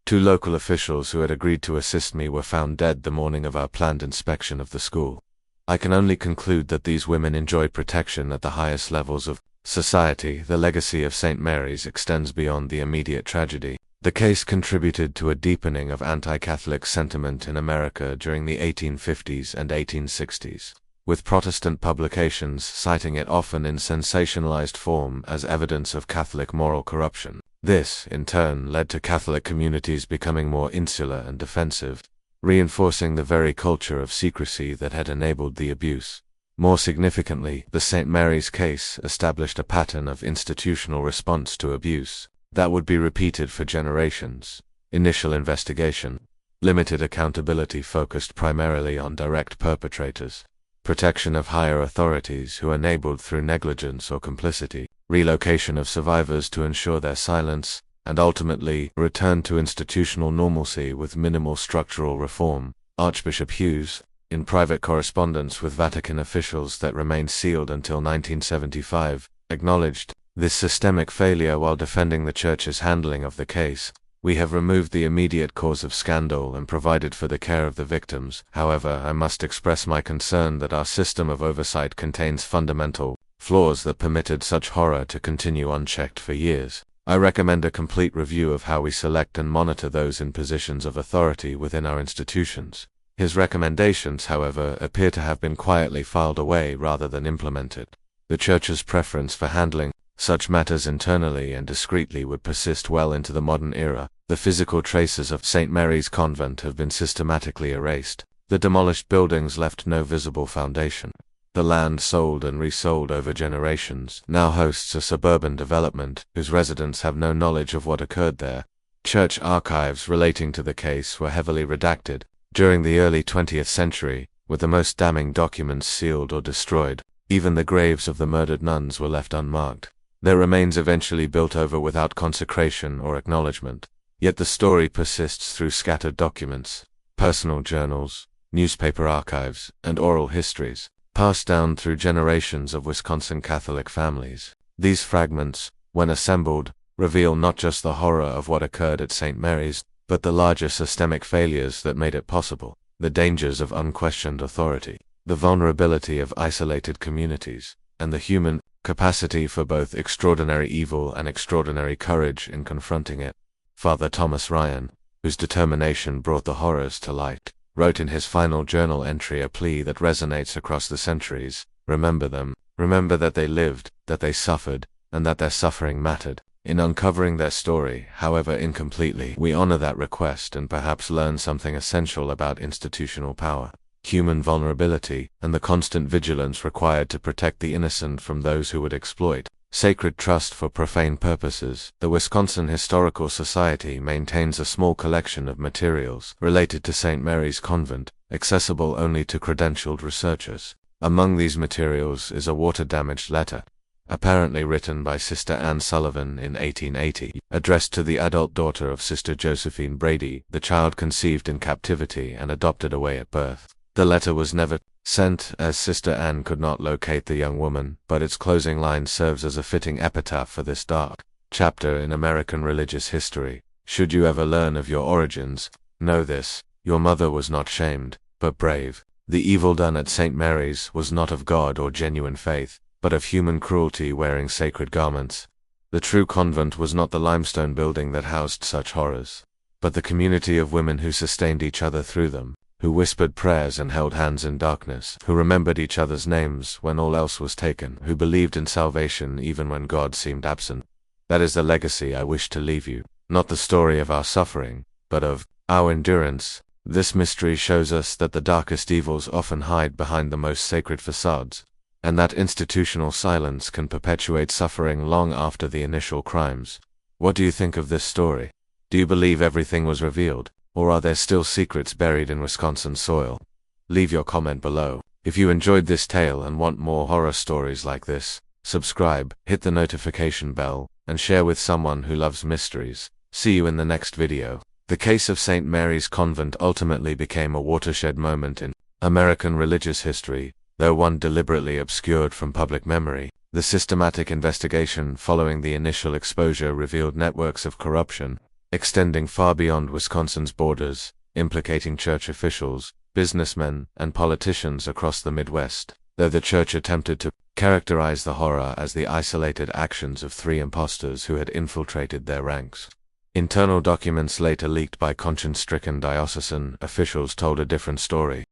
2 local officials who had agreed to assist me were found dead the morning of our planned inspection of the school. I can only conclude that these women enjoyed protection at the highest levels of society. The legacy of St. Mary's extends beyond the immediate tragedy. The case contributed to a deepening of anti-Catholic sentiment in America during the 1850s and 1860s, with Protestant publications citing it often in sensationalized form as evidence of Catholic moral corruption. This, in turn, led to Catholic communities becoming more insular and defensive, reinforcing the very culture of secrecy that had enabled the abuse. More significantly, the St. Mary's case established a pattern of institutional response to abuse that would be repeated for generations. Initial investigation, limited accountability focused primarily on direct perpetrators, protection of higher authorities who enabled through negligence or complicity, relocation of survivors to ensure their silence, and ultimately, return to institutional normalcy with minimal structural reform. Archbishop Hughes, in private correspondence with Vatican officials that remained sealed until 1975, acknowledged this systemic failure while defending the Church's handling of the case. We have removed the immediate cause of scandal and provided for the care of the victims. However, I must express my concern that our system of oversight contains fundamental flaws that permitted such horror to continue unchecked for years. I recommend a complete review of how we select and monitor those in positions of authority within our institutions. His recommendations, however, appear to have been quietly filed away rather than implemented. The Church's preference for handling such matters internally and discreetly would persist well into the modern era. The physical traces of St. Mary's Convent have been systematically erased. The demolished buildings left no visible foundation. The land, sold and resold over generations, now hosts a suburban development whose residents have no knowledge of what occurred there. Church archives relating to the case were heavily redacted during the early 20th century, with the most damning documents sealed or destroyed. Even the graves of the murdered nuns were left unmarked, their remains eventually built over without consecration or acknowledgement. Yet the story persists through scattered documents, personal journals, newspaper archives, and oral histories, passed down through generations of Wisconsin Catholic families. These fragments, when assembled, reveal not just the horror of what occurred at St. Mary's, but the larger systemic failures that made it possible, the dangers of unquestioned authority, the vulnerability of isolated communities, and the human capacity for both extraordinary evil and extraordinary courage in confronting it. Father Thomas Ryan, whose determination brought the horrors to light, wrote in his final journal entry a plea that resonates across the centuries: remember them, remember that they lived, that they suffered, and that their suffering mattered. In uncovering their story, however incompletely, we honor that request and perhaps learn something essential about institutional power, human vulnerability, and the constant vigilance required to protect the innocent from those who would exploit sacred trust for profane purposes. The Wisconsin Historical Society maintains a small collection of materials related to St. Mary's Convent, accessible only to credentialed researchers. Among these materials is a water-damaged letter, apparently written by Sister Anne Sullivan in 1880, addressed to the adult daughter of Sister Josephine Brady, the child conceived in captivity and adopted away at birth. The letter was never sent, as Sister Anne could not locate the young woman, but its closing line serves as a fitting epitaph for this dark chapter in American religious history. Should you ever learn of your origins, know this: your mother was not shamed, but brave. The evil done at St. Mary's was not of God or genuine faith, but of human cruelty wearing sacred garments. The true convent was not the limestone building that housed such horrors, but the community of women who sustained each other through them, who whispered prayers and held hands in darkness, who remembered each other's names when all else was taken, who believed in salvation even when God seemed absent. That is the legacy I wish to leave you, not the story of our suffering, but of our endurance. This mystery shows us that the darkest evils often hide behind the most sacred facades, and that institutional silence can perpetuate suffering long after the initial crimes. What do you think of this story? Do you believe everything was revealed, or are there still secrets buried in Wisconsin soil? Leave your comment below. If you enjoyed this tale and want more horror stories like this, subscribe, hit the notification bell, and share with someone who loves mysteries. See you in the next video. The case of St. Mary's Convent ultimately became a watershed moment in American religious history, though one deliberately obscured from public memory. The systematic investigation following the initial exposure revealed networks of corruption, extending far beyond Wisconsin's borders, implicating church officials, businessmen, and politicians across the Midwest, though the church attempted to characterize the horror as the isolated actions of 3 impostors who had infiltrated their ranks. Internal documents later leaked by conscience-stricken diocesan officials told a different story.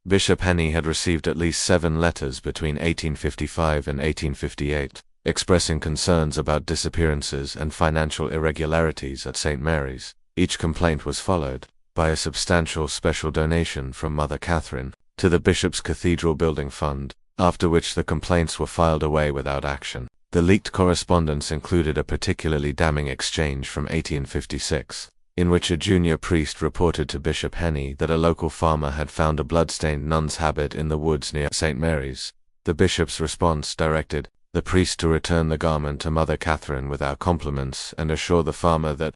Bishop Henney had received at least 7 letters between 1855 and 1858, expressing concerns about disappearances and financial irregularities at St. Mary's. Each complaint was followed by a substantial special donation from Mother Catherine to the bishop's cathedral building fund, after which the complaints were filed away without action. The leaked correspondence included a particularly damning exchange from 1856, in which a junior priest reported to Bishop Henney that a local farmer had found a blood-stained nun's habit in the woods near St. Mary's. The bishop's response directed the priest to return the garment to Mother Catherine with our compliments and assure the farmer that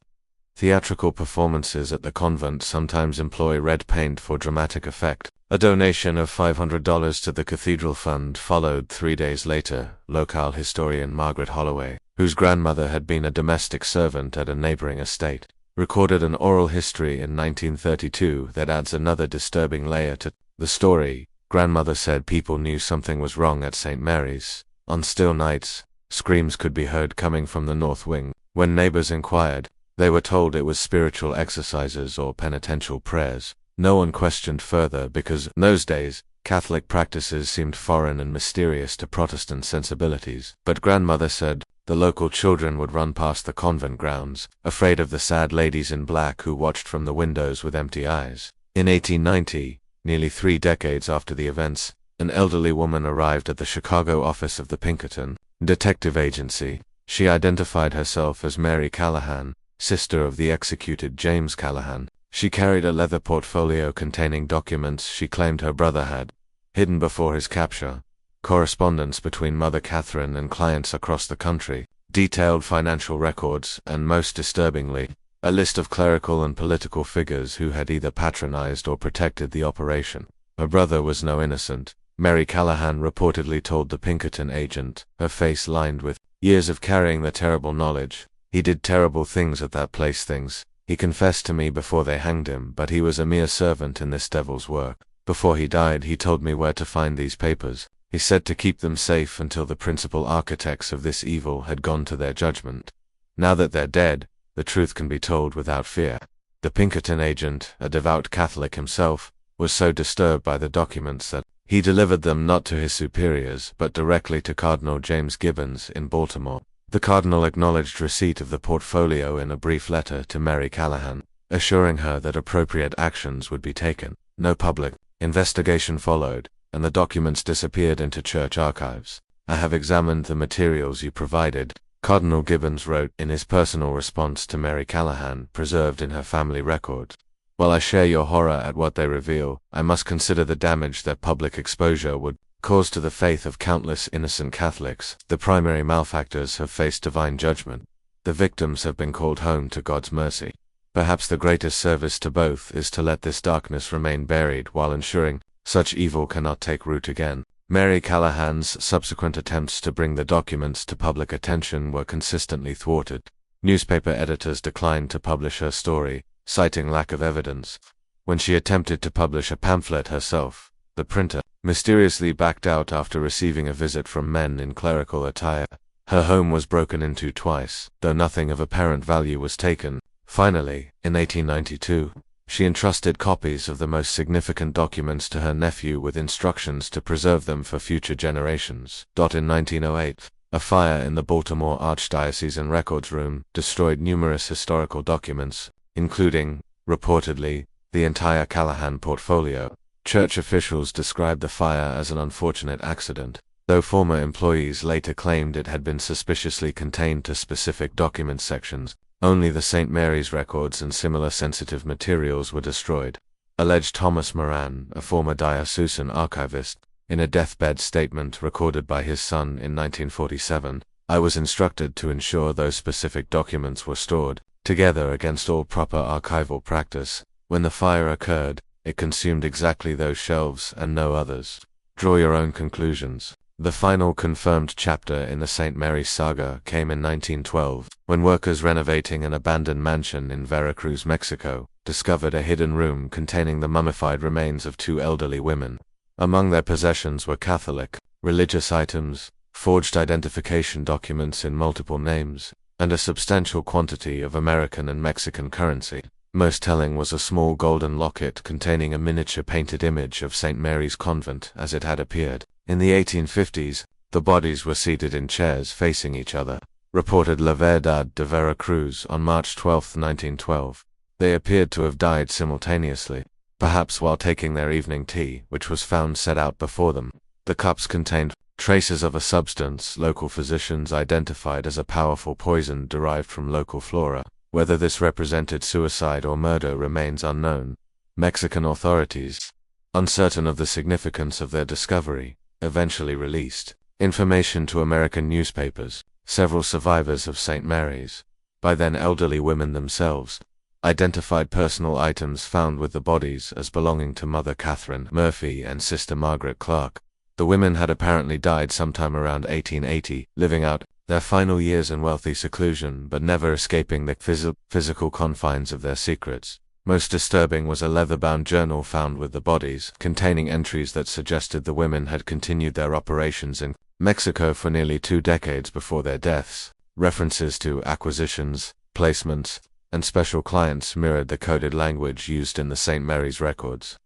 theatrical performances at the convent sometimes employ red paint for dramatic effect. A donation of $500 to the cathedral fund followed 3 days later. Local historian Margaret Holloway, whose grandmother had been a domestic servant at a neighboring estate, recorded an oral history in 1932 that adds another disturbing layer to the story. Grandmother said people knew something was wrong at St. Mary's. On still nights, screams could be heard coming from the north wing. When neighbors inquired, they were told it was spiritual exercises or penitential prayers. No one questioned further because, in those days, Catholic practices seemed foreign and mysterious to Protestant sensibilities. But grandmother said the local children would run past the convent grounds, afraid of the sad ladies in black who watched from the windows with empty eyes. In 1890, nearly 3 decades after the events, an elderly woman arrived at the Chicago office of the Pinkerton Detective Agency. She identified herself as Mary Callahan, sister of the executed James Callahan. She carried a leather portfolio containing documents she claimed her brother had hidden before his capture. Correspondence between Mother Catherine and clients across the country, detailed financial records, and most disturbingly, a list of clerical and political figures who had either patronized or protected the operation. Her brother was no innocent, Mary Callahan reportedly told the Pinkerton agent, her face lined with years of carrying the terrible knowledge. He did terrible things at that place, things. He confessed to me before they hanged him, but he was a mere servant in this devil's work. Before he died, he told me where to find these papers. He said to keep them safe until the principal architects of this evil had gone to their judgment. Now that they're dead, the truth can be told without fear. The Pinkerton agent, a devout Catholic himself, was so disturbed by the documents that he delivered them not to his superiors, but directly to Cardinal James Gibbons in Baltimore. The cardinal acknowledged receipt of the portfolio in a brief letter to Mary Callahan, assuring her that appropriate actions would be taken. No public investigation followed, and the documents disappeared into church archives. I have examined the materials you provided, Cardinal Gibbons wrote in his personal response to Mary Callahan, preserved in her family records. While I share your horror at what they reveal, I must consider the damage that public exposure would cause to the faith of countless innocent Catholics, the primary malefactors have faced divine judgment. The victims have been called home to God's mercy. Perhaps the greatest service to both is to let this darkness remain buried while ensuring such evil cannot take root again. Mary Callahan's subsequent attempts to bring the documents to public attention were consistently thwarted. Newspaper editors declined to publish her story, citing lack of evidence. When she attempted to publish a pamphlet herself, the printer mysteriously backed out after receiving a visit from men in clerical attire. Her home was broken into twice, though nothing of apparent value was taken. Finally, in 1892, she entrusted copies of the most significant documents to her nephew with instructions to preserve them for future generations. In 1908, a fire in the Baltimore Archdiocesan Records Room destroyed numerous historical documents, including, reportedly, the entire Callahan portfolio. Church officials described the fire as an unfortunate accident, though former employees later claimed it had been suspiciously contained to specific document sections. Only the St. Mary's records and similar sensitive materials were destroyed. Alleged Thomas Moran, a former diocesan archivist, in a deathbed statement recorded by his son in 1947, "I was instructed to ensure those specific documents were stored, together against all proper archival practice. When the fire occurred, it consumed exactly those shelves and no others. Draw your own conclusions." The final confirmed chapter in the St. Mary's saga came in 1912, when workers renovating an abandoned mansion in Veracruz, Mexico, discovered a hidden room containing the mummified remains of two elderly women. Among their possessions were Catholic, religious items, forged identification documents in multiple names, and a substantial quantity of American and Mexican currency. Most telling was a small golden locket containing a miniature painted image of St. Mary's Convent as it had appeared. In the 1850s, the bodies were seated in chairs facing each other, reported La Verdad de Veracruz on March 12, 1912. They appeared to have died simultaneously, perhaps while taking their evening tea, which was found set out before them. The cups contained traces of a substance local physicians identified as a powerful poison derived from local flora. Whether this represented suicide or murder remains unknown. Mexican authorities, uncertain of the significance of their discovery, eventually released information to American newspapers. Several survivors of St. Mary's, by then elderly women themselves, identified personal items found with the bodies as belonging to Mother Catherine Murphy and Sister Margaret Clark. The women had apparently died sometime around 1880, living out their final years in wealthy seclusion but never escaping the physical confines of their secrets. Most disturbing was a leather-bound journal found with the bodies, containing entries that suggested the women had continued their operations in Mexico for nearly 2 decades before their deaths. References to acquisitions, placements, and special clients mirrored the coded language used in the St. Mary's records.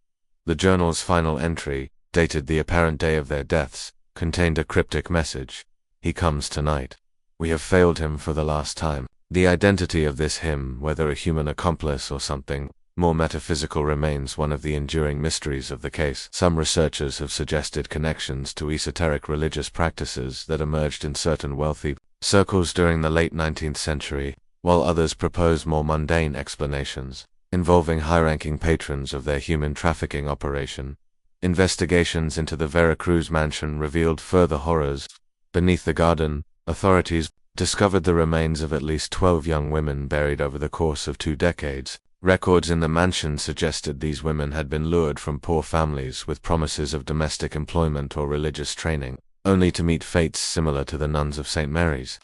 The journal's final entry, dated the apparent day of their deaths, contained a cryptic message: "He comes tonight. We have failed him for the last time." The identity of this him, whether a human accomplice or something more metaphysical, remains one of the enduring mysteries of the case. Some researchers have suggested connections to esoteric religious practices that emerged in certain wealthy circles during the late 19th century, while others propose more mundane explanations, involving high-ranking patrons of their human trafficking operation. Investigations into the Veracruz mansion revealed further horrors. Beneath the garden, authorities discovered the remains of at least 12 young women buried over the course of 2 decades. Records in the mansion suggested these women had been lured from poor families with promises of domestic employment or religious training, only to meet fates similar to the nuns of St. Mary's.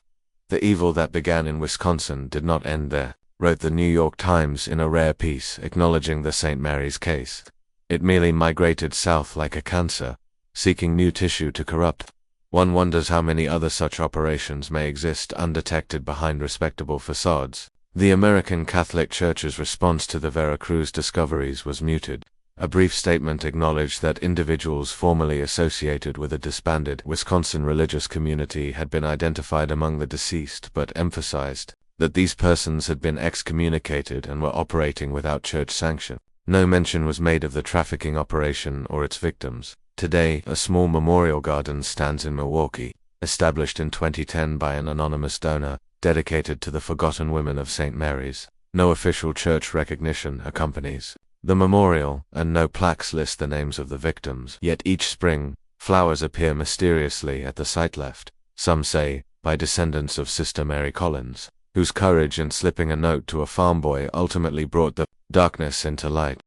"The evil that began in Wisconsin did not end there," wrote the New York Times in a rare piece acknowledging the St. Mary's case. "It merely migrated south like a cancer, seeking new tissue to corrupt." One wonders how many other such operations may exist undetected behind respectable facades. The American Catholic Church's response to the Veracruz discoveries was muted. A brief statement acknowledged that individuals formerly associated with a disbanded Wisconsin religious community had been identified among the deceased, but emphasized that these persons had been excommunicated and were operating without church sanction. No mention was made of the trafficking operation or its victims. Today, a small memorial garden stands in Milwaukee, established in 2010 by an anonymous donor, dedicated to the forgotten women of St. Mary's. No official church recognition accompanies the memorial, and no plaques list the names of the victims. Yet each spring, Flowers appear mysteriously at the site left, some say, by descendants of Sister Mary Collins, whose courage in slipping a note to a farm boy ultimately brought the darkness into light.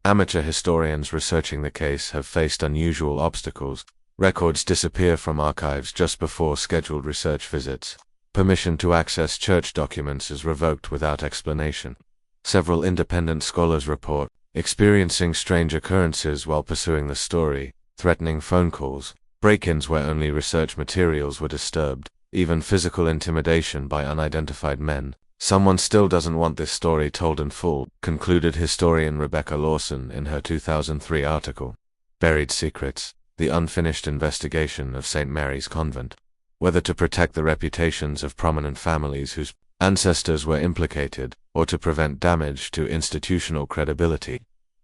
Amateur historians researching the case have faced unusual obstacles. Records disappear from archives just before scheduled research visits. Permission to access church documents is revoked without explanation. Several independent scholars report experiencing strange occurrences while pursuing the story, threatening phone calls, break-ins where only research materials were disturbed, even physical intimidation by unidentified men. Someone still doesn't want this story told in full, concluded historian Rebecca Lawson in her 2003 article, Buried Secrets, the Unfinished Investigation of St. Mary's Convent. Whether to protect the reputations of prominent families whose ancestors were implicated, or to prevent damage to institutional credibility,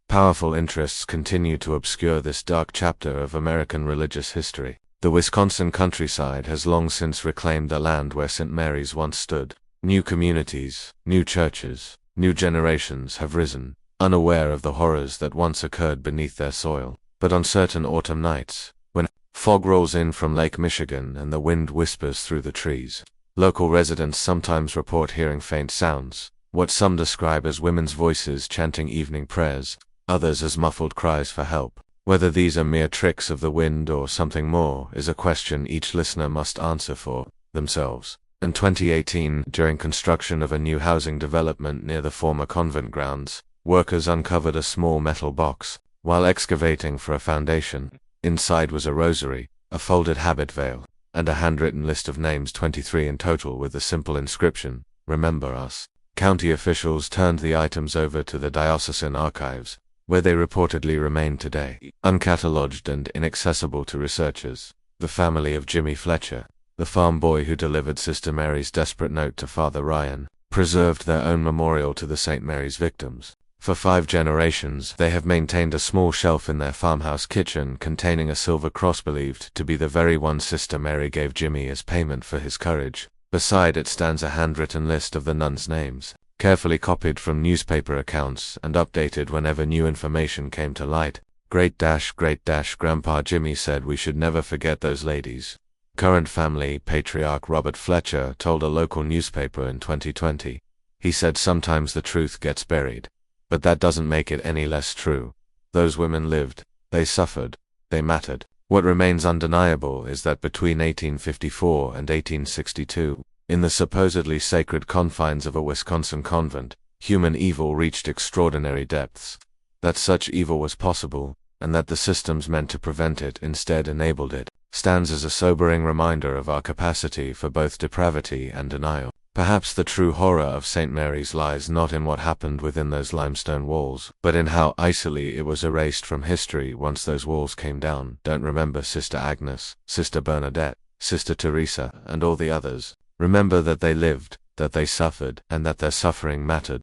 powerful interests continue to obscure this dark chapter of American religious history. The Wisconsin countryside has long since reclaimed the land where St. Mary's once stood. New communities, new churches, new generations have risen, unaware of the horrors that once occurred beneath their soil. But on certain autumn nights, when fog rolls in from Lake Michigan and the wind whispers through the trees, local residents sometimes report hearing faint sounds, what some describe as women's voices chanting evening prayers, others as muffled cries for help. Whether these are mere tricks of the wind or something more is a question each listener must answer for themselves. In 2018, during construction of a new housing development near the former convent grounds, workers uncovered a small metal box. While excavating for a foundation, inside was a rosary, a folded habit veil, and a handwritten list of names, 23 in total, with the simple inscription, "Remember us." County officials turned the items over to the diocesan archives, where they reportedly remain today, uncatalogued and inaccessible to researchers. The family of Jimmy Fletcher, the farm boy who delivered Sister Mary's desperate note to Father Ryan, preserved their own memorial to the St. Mary's victims. For 5 generations, they have maintained a small shelf in their farmhouse kitchen containing a silver cross believed to be the very one Sister Mary gave Jimmy as payment for his courage. Beside it stands a handwritten list of the nuns' names, carefully copied from newspaper accounts and updated whenever new information came to light. Great-Grandpa Jimmy said we should never forget those ladies. Current family patriarch Robert Fletcher told a local newspaper in 2020. He said sometimes the truth gets buried. But that doesn't make it any less true. Those women lived, they suffered, they mattered. What remains undeniable is that between 1854 and 1862, in the supposedly sacred confines of a Wisconsin convent, human evil reached extraordinary depths. That such evil was possible, and that the systems meant to prevent it instead enabled it, stands as a sobering reminder of our capacity for both depravity and denial. Perhaps the true horror of St. Mary's lies not in what happened within those limestone walls, but in how icily it was erased from history once those walls came down. Don't remember Sister Agnes, Sister Bernadette, Sister Teresa, and all the others. Remember that they lived, that they suffered, and that their suffering mattered.